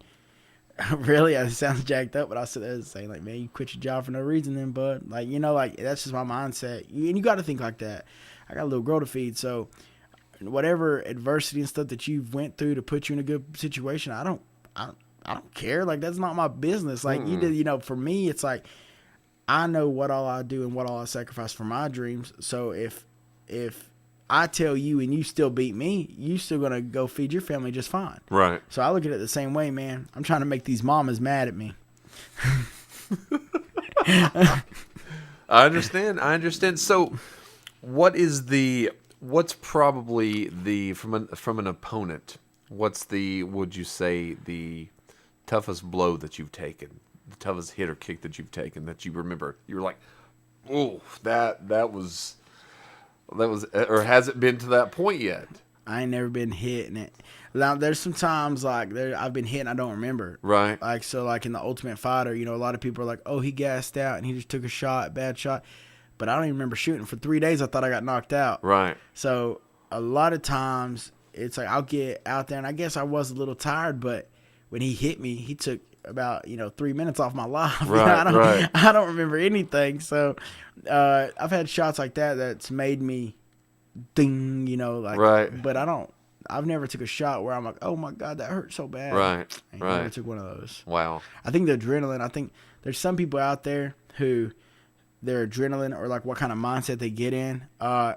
really, it sounds jacked up, but I sit there saying like, man, you quit your job for no reason then, bud. Like, that's just my mindset. And you got to think like that. I got a little girl to feed, so whatever adversity and stuff that you've went through to put you in a good situation, I don't care. Like, that's not my business. Like, you did, for me, it's like, I know what all I do and what all I sacrifice for my dreams. So if I tell you and you still beat me, you still going to go feed your family just fine. Right. So I look at it the same way, man. I'm trying to make these mamas mad at me. I understand. So what's probably from an opponent, would you say the toughest blow that you've taken, the toughest hit or kick that you've taken that you remember? You were like, oh, that was, or has it been to that point yet? I ain't never been hit in it. Now, there's some times like I've been hit and I don't remember. Right. Like, so like in the Ultimate Fighter, a lot of people are like, oh, he gassed out and he just took a shot, bad shot. But I don't even remember shooting. For 3 days, I thought I got knocked out. Right. So a lot of times it's like I'll get out there and I guess I was a little tired, but when he hit me, he took about 3 minutes off my life. Right. I don't remember anything. So I've had shots like that's made me ding, right. But I've never took a shot where I'm like, oh my God, that hurt so bad. Right. I never took one of those. Wow. I think the adrenaline, I think there's some people out there who their adrenaline or like what kind of mindset they get in. I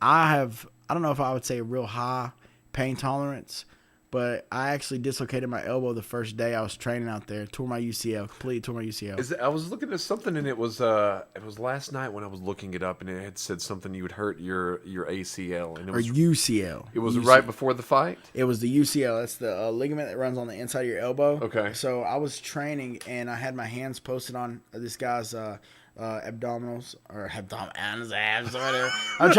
don't know if I would say a real high pain tolerance, but I actually dislocated my elbow the first day I was training out there. Completely tore my UCL. I was looking at something and it was last night when I was looking it up and it had said something you had hurt your ACL and it was UCL. It was UCL. right before the fight. It was the UCL. That's the ligament that runs on the inside of your elbow. Okay. So I was training and I had my hands posted on this guy's abdominals or on his abs or whatever. I'm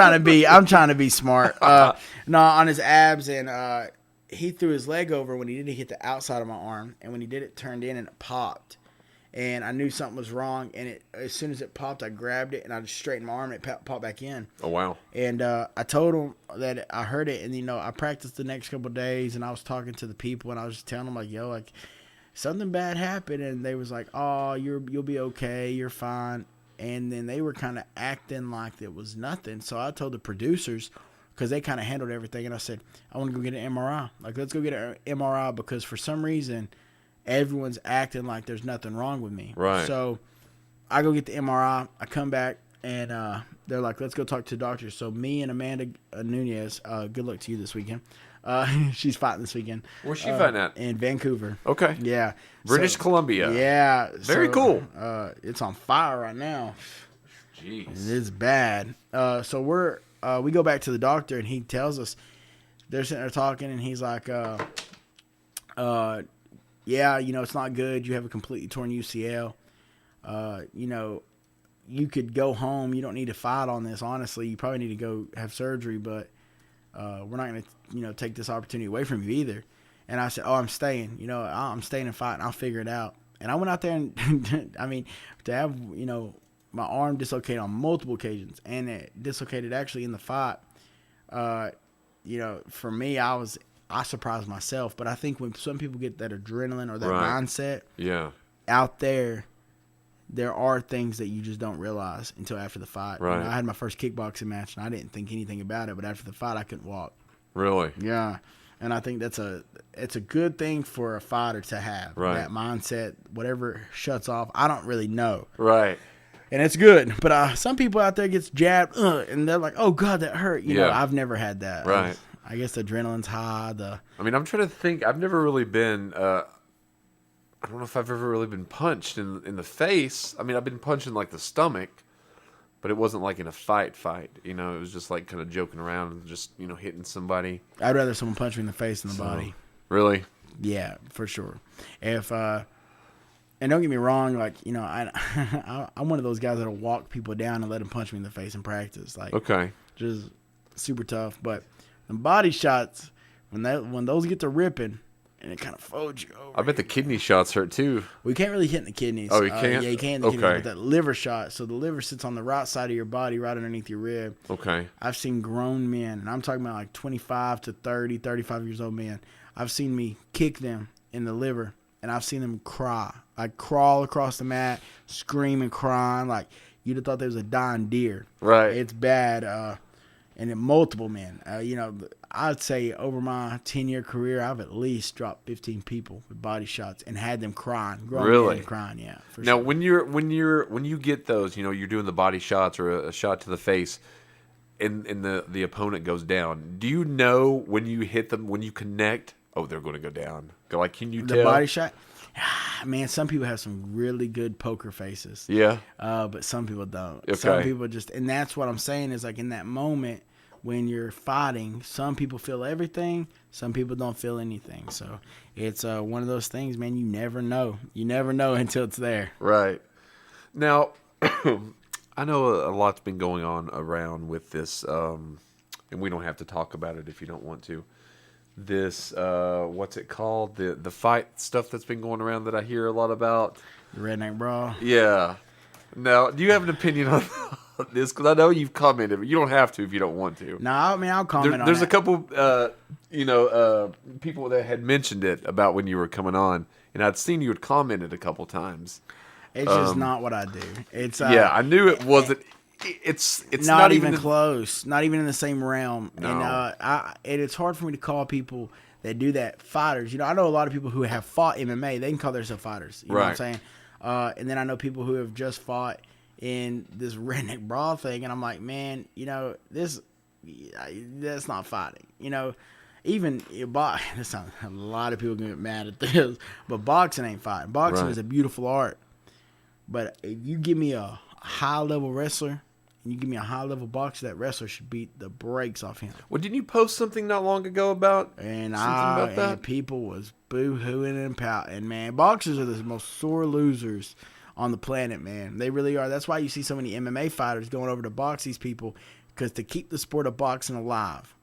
trying to be smart. No, on his abs, and he threw his leg over. When he did, he hit the outside of my arm, and when he did, it turned in and it popped. And I knew something was wrong. And as soon as it popped, I grabbed it and I just straightened my arm. And it popped back in. Oh wow! And I told him that I heard it, and I practiced the next couple of days, and I was talking to the people, and I was just telling them like, yo, like something bad happened, and they was like, oh, you'll be okay, you're fine. And then they were kind of acting like it was nothing. So I told the producers, because they kind of handled everything, and I said, I want to go get an MRI. Like, let's go get an MRI, because for some reason, everyone's acting like there's nothing wrong with me. Right. So I go get the MRI. I come back, and they're like, let's go talk to the doctor. So me and Amanda Nunez, good luck to you this weekend. She's fighting this weekend. Where's she fighting at? In Vancouver. Okay. Yeah. British Columbia. Yeah. Very cool. It's on fire right now. Jeez. It's bad. So we go back to the doctor, and he tells us, they're sitting there talking, and he's like, yeah, it's not good. You have a completely torn UCL. you could go home. You don't need to fight on this. Honestly, you probably need to go have surgery, but we're not going to, take this opportunity away from you either. And I said, oh, I'm staying. I'm staying and fighting. I'll figure it out. And I went out there and, to have, my arm dislocated on multiple occasions, and it dislocated actually in the fight. For me, I surprised myself. But I think when some people get that adrenaline or that mindset out there are things that you just don't realize until after the fight. Right. I had my first kickboxing match, and I didn't think anything about it. But after the fight, I couldn't walk. Really? Yeah. And I think it's a good thing for a fighter to have. Right. That mindset, whatever shuts off. I don't really know. Right. And it's good. But some people out there gets jabbed, and they're like, oh, God, that hurt. I've never had that. Right. I guess the adrenaline's high. I'm trying to think. I've never really been I don't know if I've ever really been punched in the face. I've been punched in, like, the stomach. But it wasn't like in a fight. It was just like kind of joking around and just, hitting somebody. I'd rather someone punch me in the face than the body. Really? Yeah, for sure. If and don't get me wrong, like, I'm one of those guys that'll walk people down and let them punch me in the face in practice. Like, okay, just super tough. But the body shots, when those get to ripping, and it kind of folds you over. I bet the kidney shots hurt too. Well, you can't really hit in the kidneys. Oh, you can't? Yeah, you can in the kidneys. But that liver shot, so the liver sits on the right side of your body, right underneath your rib. Okay. I've seen grown men, and I'm talking about like 25 to 30, 35 years old men. I've seen me kick them in the liver, and I've seen them cry. Like, crawl across the mat, screaming, crying. Like, you'd have thought there was a dying deer. Right. It's bad. And then multiple men. I'd say over my 10-year career, I've at least dropped 15 people with body shots and had them crying. Really? Crying, yeah. Now, sure. when you get those, you're doing the body shots or a shot to the face, and the opponent goes down. Do you know when you hit them, when you connect? Oh, they're going to go down. Like, can you tell? The body shot? Man, some people have some really good poker faces. Yeah. But some people don't. Okay. Some people just, and that's what I'm saying is, like, in that moment when you're fighting, some people feel everything, some people don't feel anything. So it's one of those things, man. You never know. You never know until it's there. Right. Now, I know a lot's been going on around with this, and we don't have to talk about it if you don't want to. This, what's it called? The fight stuff that's been going around that I hear a lot about. The redneck brawl. Yeah. Now, do you have an opinion on this? Because I know you've commented, but you don't have to if you don't want to. No, I'll comment on There's that. a couple, people that had mentioned it about when you were coming on, and I'd seen you had commented a couple times. It's just not what I do. It's yeah, I knew it wasn't. It's not even close. Not even in the same realm. No. And it's hard for me to call people that do that fighters. I know a lot of people who have fought MMA. They can call themselves fighters. You know what I'm saying? And then I know people who have just fought in this redneck brawl thing, and I'm like, man, that's not fighting. Even this sounds, a lot of people get mad at this, but boxing ain't fighting. Boxing is a beautiful art. But if you give me a high-level wrestler and you give me a high-level boxer, that wrestler should beat the brakes off him. Well, didn't you post something not long ago about and about that? And people was boo-hooing and pouting. Man, boxers are the most sore losers on the planet, man. They really are. That's why you see so many MMA fighters going over to box these people, because to keep the sport of boxing alive,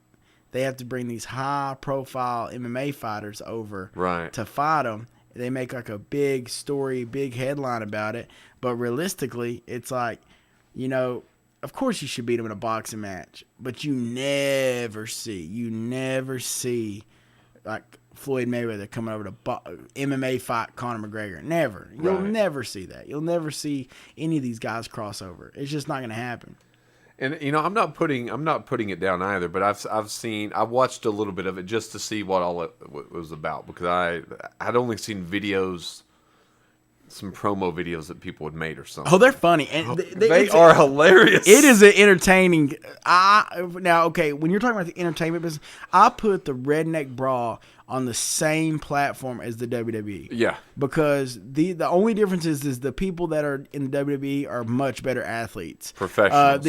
they have to bring these high-profile MMA fighters over to fight them. They make like a big story, big headline about it. But realistically, it's like, of course you should beat them in a boxing match. But you never see like Floyd Mayweather coming over to MMA fight Conor McGregor. Never. You'll never see that. You'll never see any of these guys cross over. It's just not going to happen. And I'm not putting it down either, but I've watched a little bit of it just to see what all it was about, because I had only seen videos, some promo videos that people had made or something. Oh, they're funny, and they are hilarious. It is an entertaining. Now, okay, when you're talking about the entertainment business, I put the redneck brawl on the same platform as the WWE. Yeah. Because the only difference is the people that are in the WWE are much better athletes. Professionals.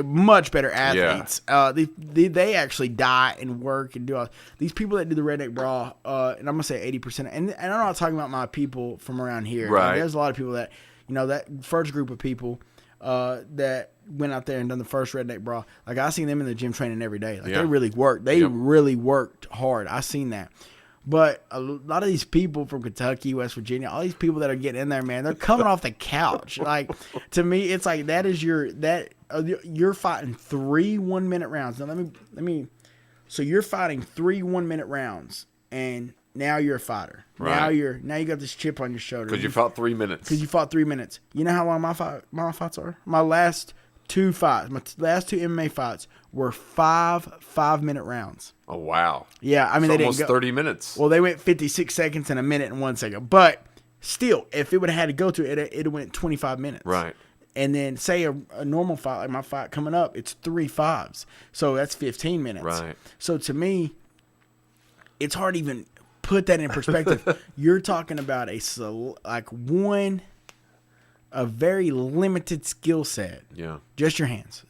Much better athletes. Yeah. They actually die and work and do all. These people that do the redneck brawl, and I'm going to say 80%, and I'm not talking about my people from around here. Right. There's a lot of people that, that first group of people, that went out there and done the first redneck brawl. Like I seen them in the gym training every day. Like Yeah. they really worked. They really worked hard. I seen that. But a lot of these people from Kentucky, West Virginia, all these people that are getting in there, man, they're coming off the couch. Like to me, it's like you're fighting 3 1-minute rounds. Now let me. So you're fighting 3 1-minute rounds, and now you're a fighter. Right. Now you got this chip on your shoulder Because you fought 3 minutes. Because you fought 3 minutes. You know how long my fights are? My last 2 fights, my last 2 MMA fights were 5-minute rounds. Oh, wow. Yeah, I mean, it's they almost didn't go 30 minutes. Well, they went 56 seconds and a minute and 1 second. But still, if it would have had to go to it, it went 25 minutes. Right. And then say a normal fight, like my fight coming up, it's 3 5s. So that's 15 minutes. Right. So to me, it's hard to even put that in perspective. You're talking about a very limited skill set. Yeah. Just your hands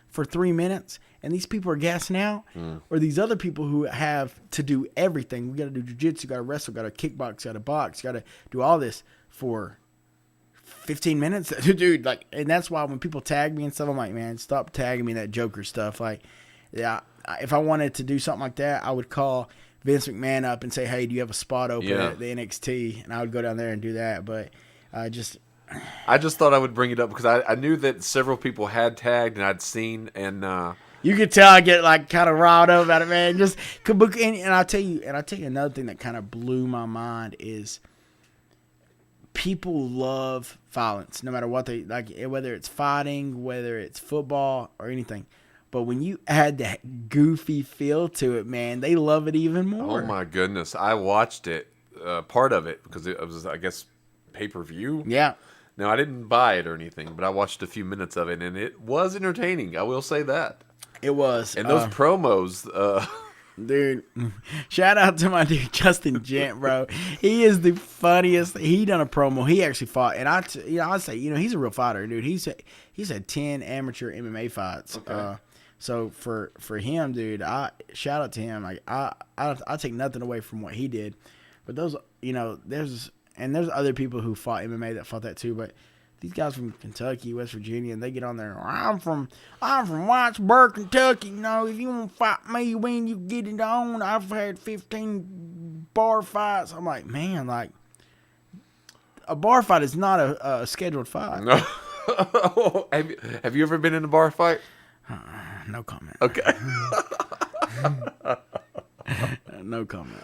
for 3 minutes. And these people are gassing out, or these other people who have to do everything. We got to do jiu-jitsu, got to wrestle, got to kickbox, got to box, got to do all this for 15 minutes. Dude, like, and that's why when people tag me and stuff, I'm like, man, stop tagging me that Joker stuff. Like, yeah, if I wanted to do something like that, I would call Vince McMahon up and say, hey, do you have a spot open at the NXT? And I would go down there and do that. But I just thought I would bring it up because I knew that several people had tagged and I'd seen and you could tell I get like kind of riled up about it, man. Just and I'll tell you another thing that kind of blew my mind is people love violence, no matter what they like, whether it's fighting, whether it's football or anything. But when you add that goofy feel to it, man, they love it even more. Oh my goodness, I watched it, part of it because it was, I guess, pay-per-view. Yeah. Now I didn't buy it or anything, but I watched a few minutes of it, and it was entertaining. I will say that. It was. And those promos, dude, shout out to my dude Justin Gent, bro. He is the funniest. He done a promo. He actually fought, and I say, he's a real fighter, dude. He's had 10 amateur MMA fights. Okay. So for him, dude, I shout out to him. Like I take nothing away from what he did, but those, there's other people who fought MMA that fought that too, but. These guys from Kentucky, West Virginia, and they get on there. I'm from Whitesburg, Kentucky. If you want to fight me, when you get it on, I've had 15 bar fights. I'm like, man, like a bar fight is not a scheduled fight. No. Have you ever been in a bar fight? No comment. Okay. No comment.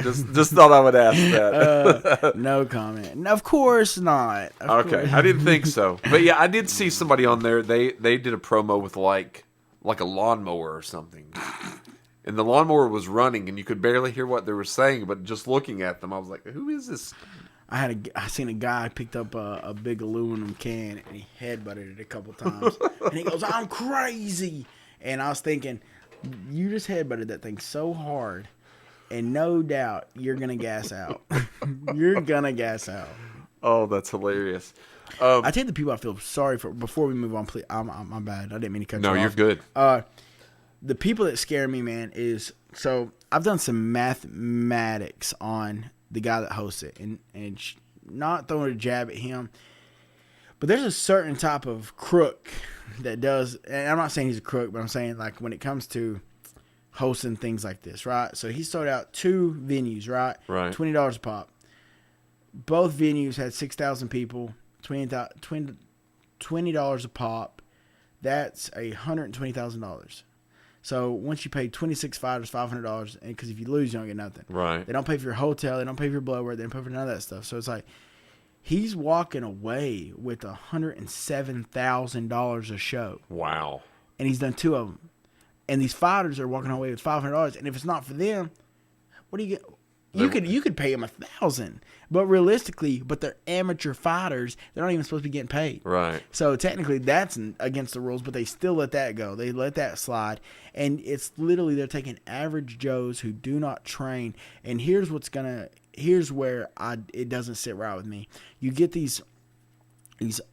Just thought I would ask that. No comment. Of course not. Okay, I didn't think so. But yeah, I did see somebody on there. They did a promo with like a lawnmower or something. And the lawnmower was running, and you could barely hear what they were saying. But just looking at them, I was like, "Who is this?" I seen a guy picked up a big aluminum can, and he headbutted it a couple times. And he goes, "I'm crazy." And I was thinking, you just headbutted that thing so hard, and no doubt you're gonna gas out. You're gonna gas out. Oh, that's hilarious. I tell you the people I feel sorry for. Before we move on, please. My bad. I didn't mean to cut you off. No, you're good. The people that scare me, man, is so I've done some mathematics on the guy that hosts it, and not throwing a jab at him, but there's a certain type of crook that does, and I'm not saying he's a crook, but I'm saying like when it comes to hosting things like this, right? So he sold out 2 venues, right? Right. $20 a pop. Both venues had 6,000 people. $20 a pop. That's $120,000. So once you pay 26 fighters $500, and because if you lose, you don't get nothing. Right. They don't pay for your hotel. They don't pay for your blood work. They don't pay for none of that stuff. So it's like he's walking away with $107,000 a show. Wow. And he's done 2 of them. And these fighters are walking away with $500. And if it's not for them, what do you get? You could pay them $1,000, but realistically, they're amateur fighters. They're not even supposed to be getting paid. Right. So technically, that's against the rules, but they still let that go. They let that slide, and it's literally they're taking average Joes who do not train. And here's where it doesn't sit right with me. You get these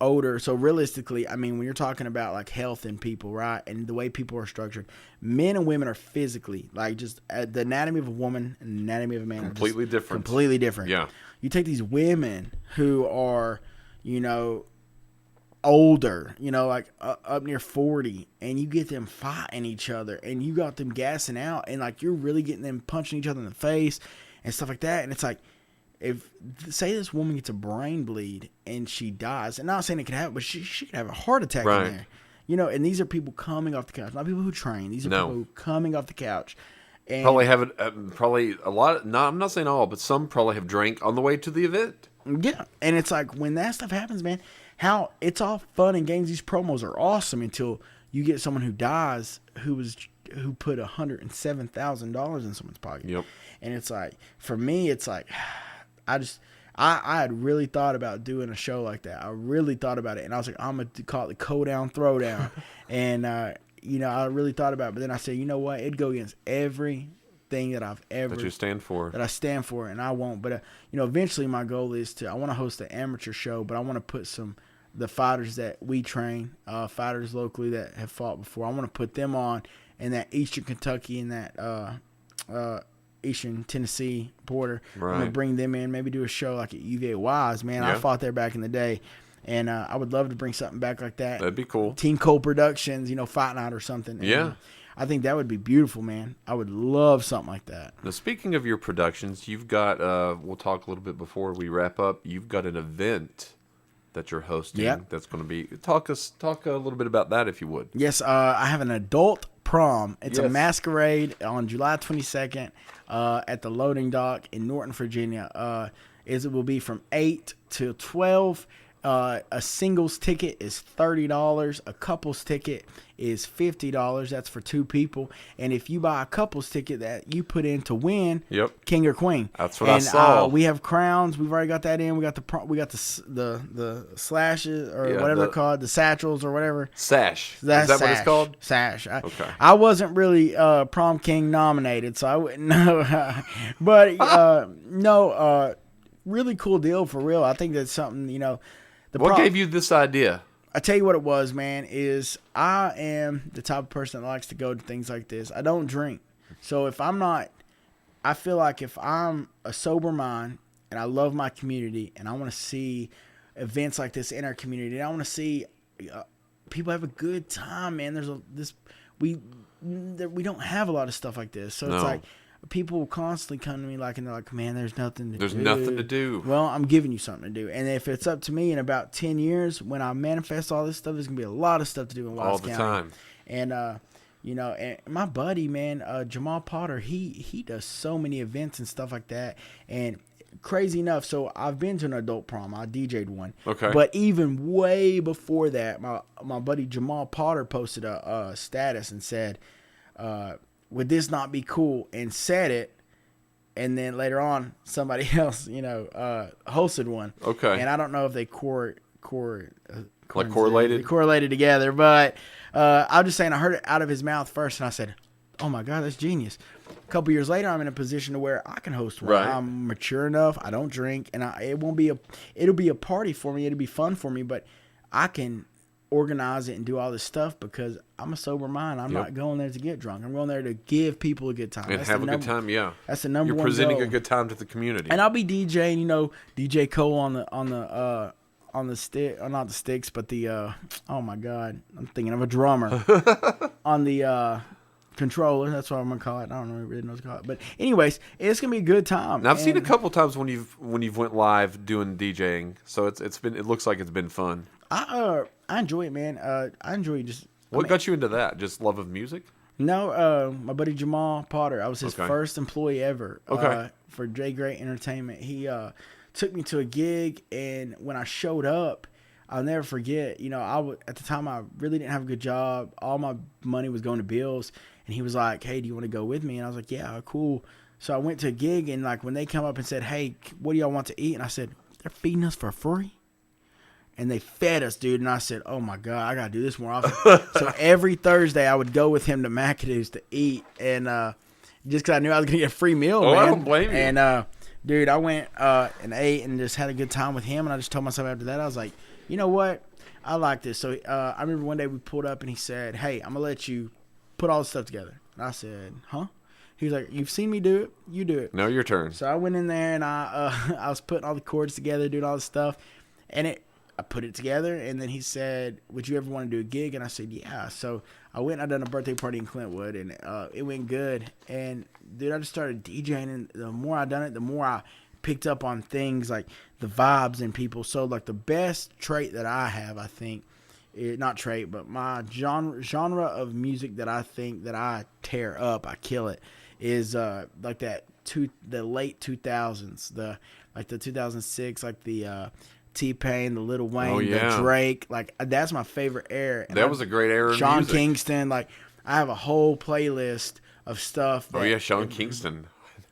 older. So realistically, I mean, when you're talking about like health and people, right, and the way people are structured, men and women are physically like just the anatomy of a woman and the anatomy of a man completely different. Completely different. Yeah. You take these women who are, older, like up near 40, and you get them fighting each other, and you got them gassing out, and like you're really getting them punching each other in the face and stuff like that. And it's like, if say this woman gets a brain bleed and she dies, and not saying it can happen, but she could have a heart attack in there, and these are people coming off the couch, not people who train. These are people who coming off the couch. And probably have probably a lot. I'm not saying all, but some probably have drank on the way to the event. Yeah, and it's like when that stuff happens, man. How it's all fun and games. These promos are awesome until you get someone who dies who put $107,000 in someone's pocket. Yep. And it's like, for me, it's like, I had really thought about doing a show like that. I really thought about it, and I was like, I'm gonna call it the Cold Down Throwdown, and I really thought about it. But then I said, you know what? It'd go against everything that I've ever that you stand for, that I stand for, and I won't. But eventually my goal is I want to host an amateur show, but I want to put the fighters that we train, fighters locally that have fought before. I want to put them on in that Eastern Kentucky and that Eastern Tennessee border. Right. I'm gonna bring them in, maybe do a show like at UVA Wise. Man, I fought there back in the day. And I would love to bring something back like that. That'd be cool. Team Cole Productions, Fight Night or something. Yeah. I think that would be beautiful, man. I would love something like that. Now, speaking of your productions, you've got, we'll talk a little bit before we wrap up. You've got an event that you're hosting. Yep. That's going to be, talk a little bit about that if you would. Yes, I have an adult prom. It's a masquerade on July 22nd at the loading dock in Norton, Virginia. It will be from 8 till 12. A singles ticket is $30. A couples ticket is $50. That's for 2 people. And if you buy a couples ticket that you put in to win, king or queen. That's what I saw. We have crowns. We've already got that in. We got the slashes or whatever they're called, the satchels or whatever. Sash. That's Is that sash. what it's called? Sash. Okay. I wasn't really prom king nominated, so I wouldn't know. But no, really cool deal for real. I think that's something What gave you this idea? I tell you what it was, man, is I am the type of person that likes to go to things like this. I don't drink. So I feel like if I'm a sober mind and I love my community and I want to see events like this in our community, and I want to see people have a good time, man. We don't have a lot of stuff like this. So It's like, people will constantly come to me and they're like, man, there's nothing to do. There's nothing to do. Well, I'm giving you something to do. And if it's up to me in about 10 years, when I manifest all this stuff, there's going to be a lot of stuff to do in Wise County. All the time. And, and my buddy, man, Jamal Potter, he does so many events and stuff like that. And crazy enough, so I've been to an adult prom. I DJ'd one. Okay. But even way before that, my buddy Jamal Potter posted a status and said, would this not be cool? And said it, and then later on, somebody else, hosted one. Okay. And I don't know if they correlated together, but I'm just saying I heard it out of his mouth first, and I said, "Oh my God, that's genius." A couple years later, I'm in a position to where I can host one. Right. I'm mature enough. I don't drink, and it'll be a party for me. It'll be fun for me, but I can organize it and do all this stuff because I'm a sober mind. I'm not going there to get drunk. I'm going there to give people a good time. And have a good time, yeah. That's the number one You're presenting goal. a good time to the community. And I'll be DJing, DJ Cole on the stick, or not the sticks, but the oh my God, I'm thinking of a drummer on the controller. That's what I'm gonna call it. I don't know, really know what to call it. But anyways, it's gonna be a good time. Now, I've seen a couple times when you've went live doing DJing, so it looks like it's been fun. I enjoy it, man. I enjoy just. What got you into that? Just love of music? No, my buddy Jamal Potter. I was his first employee ever. Okay. For J Great Entertainment, he took me to a gig, and when I showed up, I'll never forget. At the time I really didn't have a good job. All my money was going to bills, and he was like, "Hey, do you want to go with me?" And I was like, "Yeah, cool." So I went to a gig, and when they come up and said, "Hey, what do y'all want to eat?" And I said, "They're feeding us for free." And they fed us, dude. And I said, "Oh my God, I gotta do this more often." So every Thursday I would go with him to McAdoo's to eat, and just because I knew I was gonna get a free meal, man. I don't blame you. And dude, I went and ate and just had a good time with him. And I just told myself after that, I was like, you know what, I like this. So I remember one day we pulled up and he said, "Hey, I'm gonna let you put all this stuff together." And I said, "Huh?" He was like, "You've seen me do it, you do it." Now your turn. So I went in there and I was putting all the chords together, doing all this stuff, and I put it together, and then he said, "Would you ever want to do a gig?" And I said, "Yeah." So I went and I done a birthday party in Clintwood, and it went good. And dude, I just started DJing, and the more I done it, the more I picked up on things like the vibes and people. So like the best trait that I have, I think, not trait, but my genre of music that I think that I tear up, I kill it, is like the late 2000s, the 2006, like the T-Pain, the Lil Wayne, the Drake, like that's my favorite era. And that was a great era. Sean of music. Kingston, like I have a whole playlist of stuff. Sean Kingston.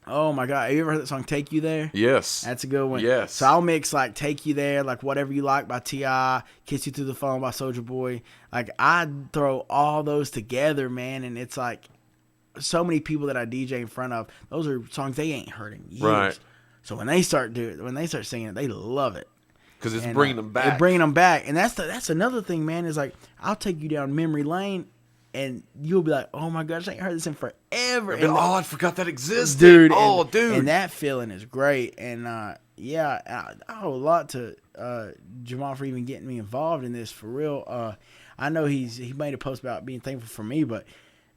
Oh my God, have you ever heard that song "Take You There"? Yes, that's a good one. Yes, so I'll mix like "Take You There," like "Whatever You Like" by T.I., "Kiss You Through the Phone" by Soulja Boy. Like I throw all those together, man, and it's like so many people that I DJ in front of. Those are songs they ain't heard in years. Right. So when they start singing it, they love it. Because it's bringing them back. It's bringing them back. And that's another thing, man, is like, I'll take you down memory lane, and you'll be like, oh my gosh, I ain't heard this in forever. And I forgot that existed. Dude. Dude. And that feeling is great. And I owe a lot to Jamal for even getting me involved in this, for real. I know he made a post about being thankful for me, but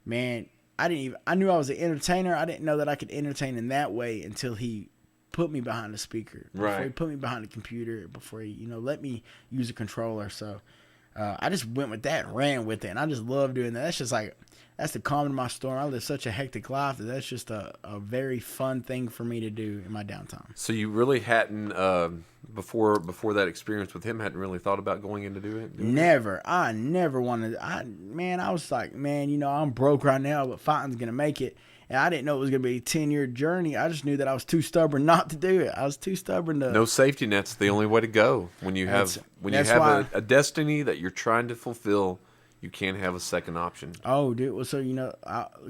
man, I knew I was an entertainer. I didn't know that I could entertain in that way until he put me behind the speaker. Before he put me behind the computer, before he, let me use a controller. So I just went with that and ran with it. And I just love doing that. That's just like, that's the calm in my storm. I live such a hectic life that that's just a very fun thing for me to do in my downtime. So you really hadn't, before that experience with him, hadn't really thought about going into doing it? Never. I never wanted. I was like, man, I'm broke right now, but fighting's gonna make it. And I didn't know it was going to be a 10-year journey. I just knew that I was too stubborn not to do it. I was too stubborn to. No safety net's the only way to go. When you have a destiny that you're trying to fulfill, you can't have a second option. Oh, dude. Well, so,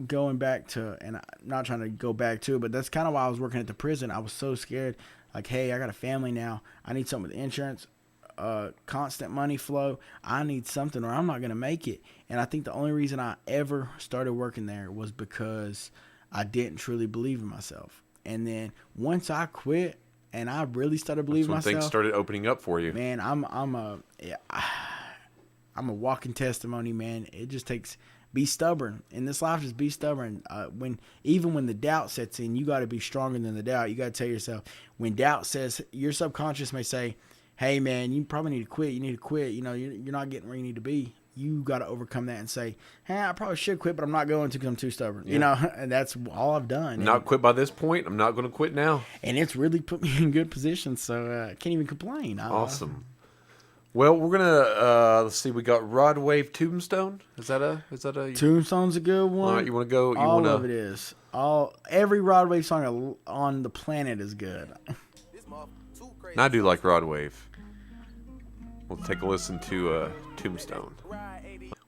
going back to, and I'm not trying to go back to it, but that's kind of why I was working at the prison. I was so scared. Like, hey, I got a family now. I need something with insurance, constant money flow. I need something or I'm not going to make it. And I think the only reason I ever started working there was because I didn't truly believe in myself. And then once I quit and I really started believing myself, things started opening up for you. Man, I'm a walking testimony, man. It just takes, be stubborn in this life. Just be stubborn. Even when the doubt sets in, you got to be stronger than the doubt. You got to tell yourself, when doubt says, your subconscious may say, hey man, you probably need to quit. You need to quit. You're not getting where you need to be. You got to overcome that and say, hey, I probably should quit, but I'm not going to because I'm too stubborn. Yeah. And that's all I've done. Not quit by this point. I'm not going to quit now. And it's really put me in good position, so I can't even complain. Awesome. Well, we're gonna let's see. We got Rod Wave Tombstone. Is that a Tombstone's a good one. All right, you want to go? All of it is. Every Rod Wave song on the planet is good. And I do like Rod Wave. We'll take a listen to Tombstone.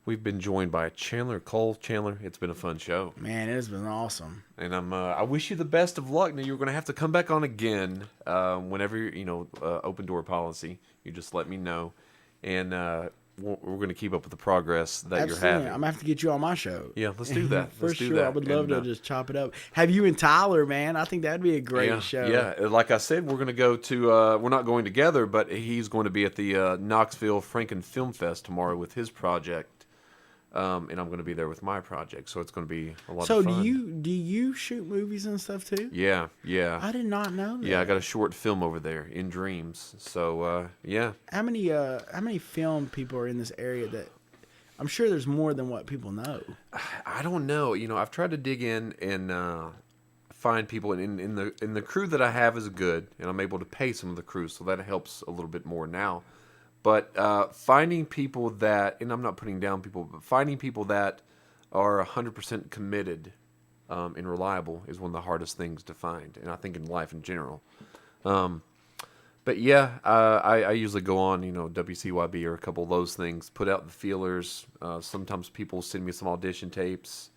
We've been joined by Chandler Cole. Chandler, it's been a fun show. Man, it has been awesome. And I wish you the best of luck. Now, you're going to have to come back on again whenever, open door policy. You just let me know. And we're going to keep up with the progress that you're having. I'm going to have to get you on my show. Yeah, let's do that. For sure. I would love to just chop it up. Have you and Tyler, man. I think that'd be a great show. Yeah, like I said, we're going to go to, we're not going together, but he's going to be at the Knoxville Franken Film Fest tomorrow with his project. And I'm going to be there with my project, so it's going to be a lot of fun. So do you shoot movies and stuff too? Yeah. I did not know that. Yeah, I got a short film over there, In Dreams. So yeah. How many film people are in this area that? I'm sure there's more than what people know. I don't know. I've tried to dig in and find people, and in the crew that I have is good, and I'm able to pay some of the crew, so that helps a little bit more now. But finding people that, and I'm not putting down people, but finding people that are 100% committed and reliable is one of the hardest things to find, and I think in life in general. But yeah, I usually go on, WCYB or a couple of those things, put out the feelers. Sometimes people send me some audition tapes.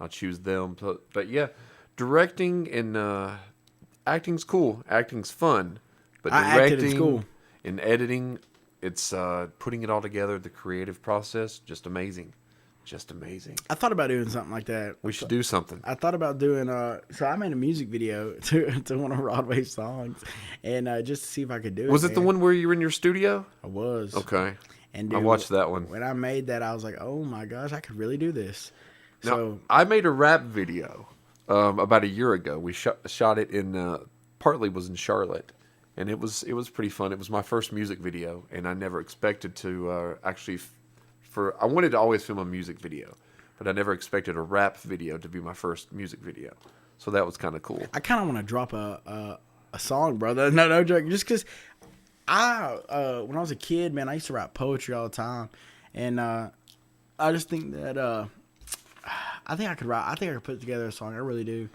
I'll choose them. But yeah, directing and acting's cool. Acting's fun. But directing and editing, it's putting it all together, the creative process, just amazing. just amazing. I thought about doing something like that. We should do something. I thought about doing so I made a music video to one of Broadway's songs, and just to see if I could do it. Was it the one where you were in your studio? I was. Okay. And I watched that one. When I made that, I was like, oh my gosh, I could really do this. Now, So I made a rap video about a year ago. We shot it in partly was in Charlotte, and it was pretty fun. It was my first music video, and I never expected to actually. I wanted to always film a music video, but I never expected a rap video to be my first music video. So that was kind of cool. I kind of want to drop a song, brother. No joke. Just because when I was a kid, man, I used to write poetry all the time, and I just think that I think I could write. I think I could put together a song. I really do.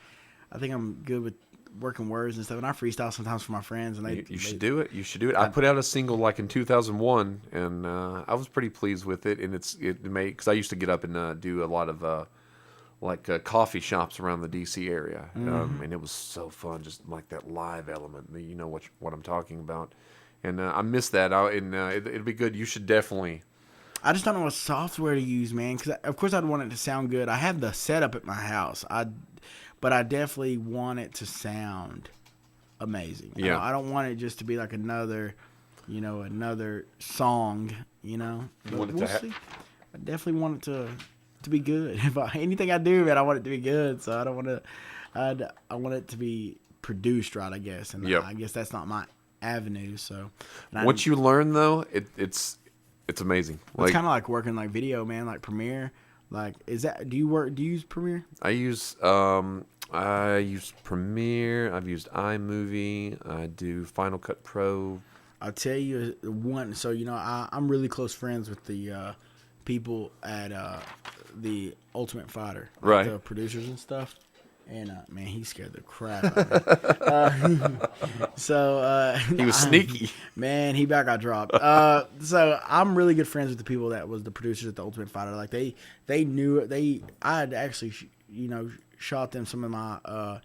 I think I'm good with working words and stuff, and I freestyle sometimes for my friends. And you should do it. You should do it. I put out a single like in 2001, and I was pretty pleased with it. And it made because I used to get up and do a lot of coffee shops around the DC area, and it was so fun, just like that live element. You know what I'm talking about. And I miss that. It'll be good. You should definitely. I just don't know what software to use, man. Because of course I'd want it to sound good. I have the setup at my house. But I definitely want it to sound amazing. Yeah. I don't want it just to be like another song. But we'll see. I definitely want it to be good. Anything I do, man, I want it to be good. So I don't want to. I want it to be produced right, I guess. And I guess that's not my avenue. So once you learn though, it's amazing. It's kind of like working like video, man, like Premiere. Like, do you use Premiere? I use Premiere. I've used iMovie. I do Final Cut Pro. I'll tell you one. So I'm really close friends with the people at the Ultimate Fighter, like right? The producers and stuff. And man, he scared the crap out of me. So he was sneaky. Man, he about got dropped. So I'm really good friends with the people that was the producers at the Ultimate Fighter. Like they knew it. I had actually shot them some of my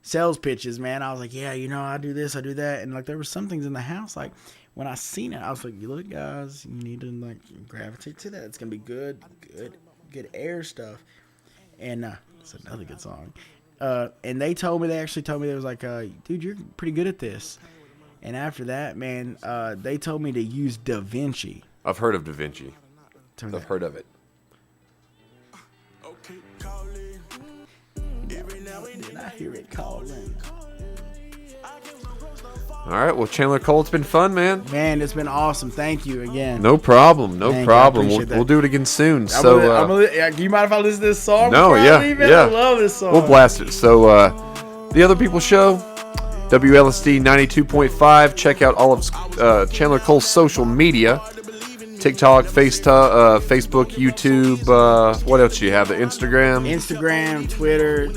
sales pitches. Man, I was like, yeah, I do this, I do that, and like there were some things in the house. Like when I seen it, I was like, you look, guys, you need to like gravitate to that. It's gonna be good air stuff. And it's another good song. And they actually told me, they was like, dude, you're pretty good at this. And after that, man, they told me to use DaVinci. I've heard of DaVinci. I've heard of it. Did I hear it calling? All right, well, Chandler Cole, it's been fun, man. Man, it's been awesome. Thank you again. No problem. Thank you. I appreciate We'll do it again soon. Do you mind if I listen to this song? No, yeah. I love this song. We'll blast it. So, the Other People Show, WLSD 92.5. Check out all of Chandler Cole's social media: TikTok, Facebook, YouTube. What else do you have? The Instagram, Twitter,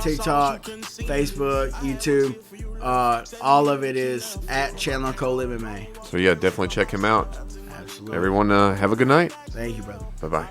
TikTok, Facebook, YouTube. All of it is at Chandler Cole MMA. So yeah, definitely check him out. Absolutely. Everyone, have a good night. Thank you, brother. Bye-bye.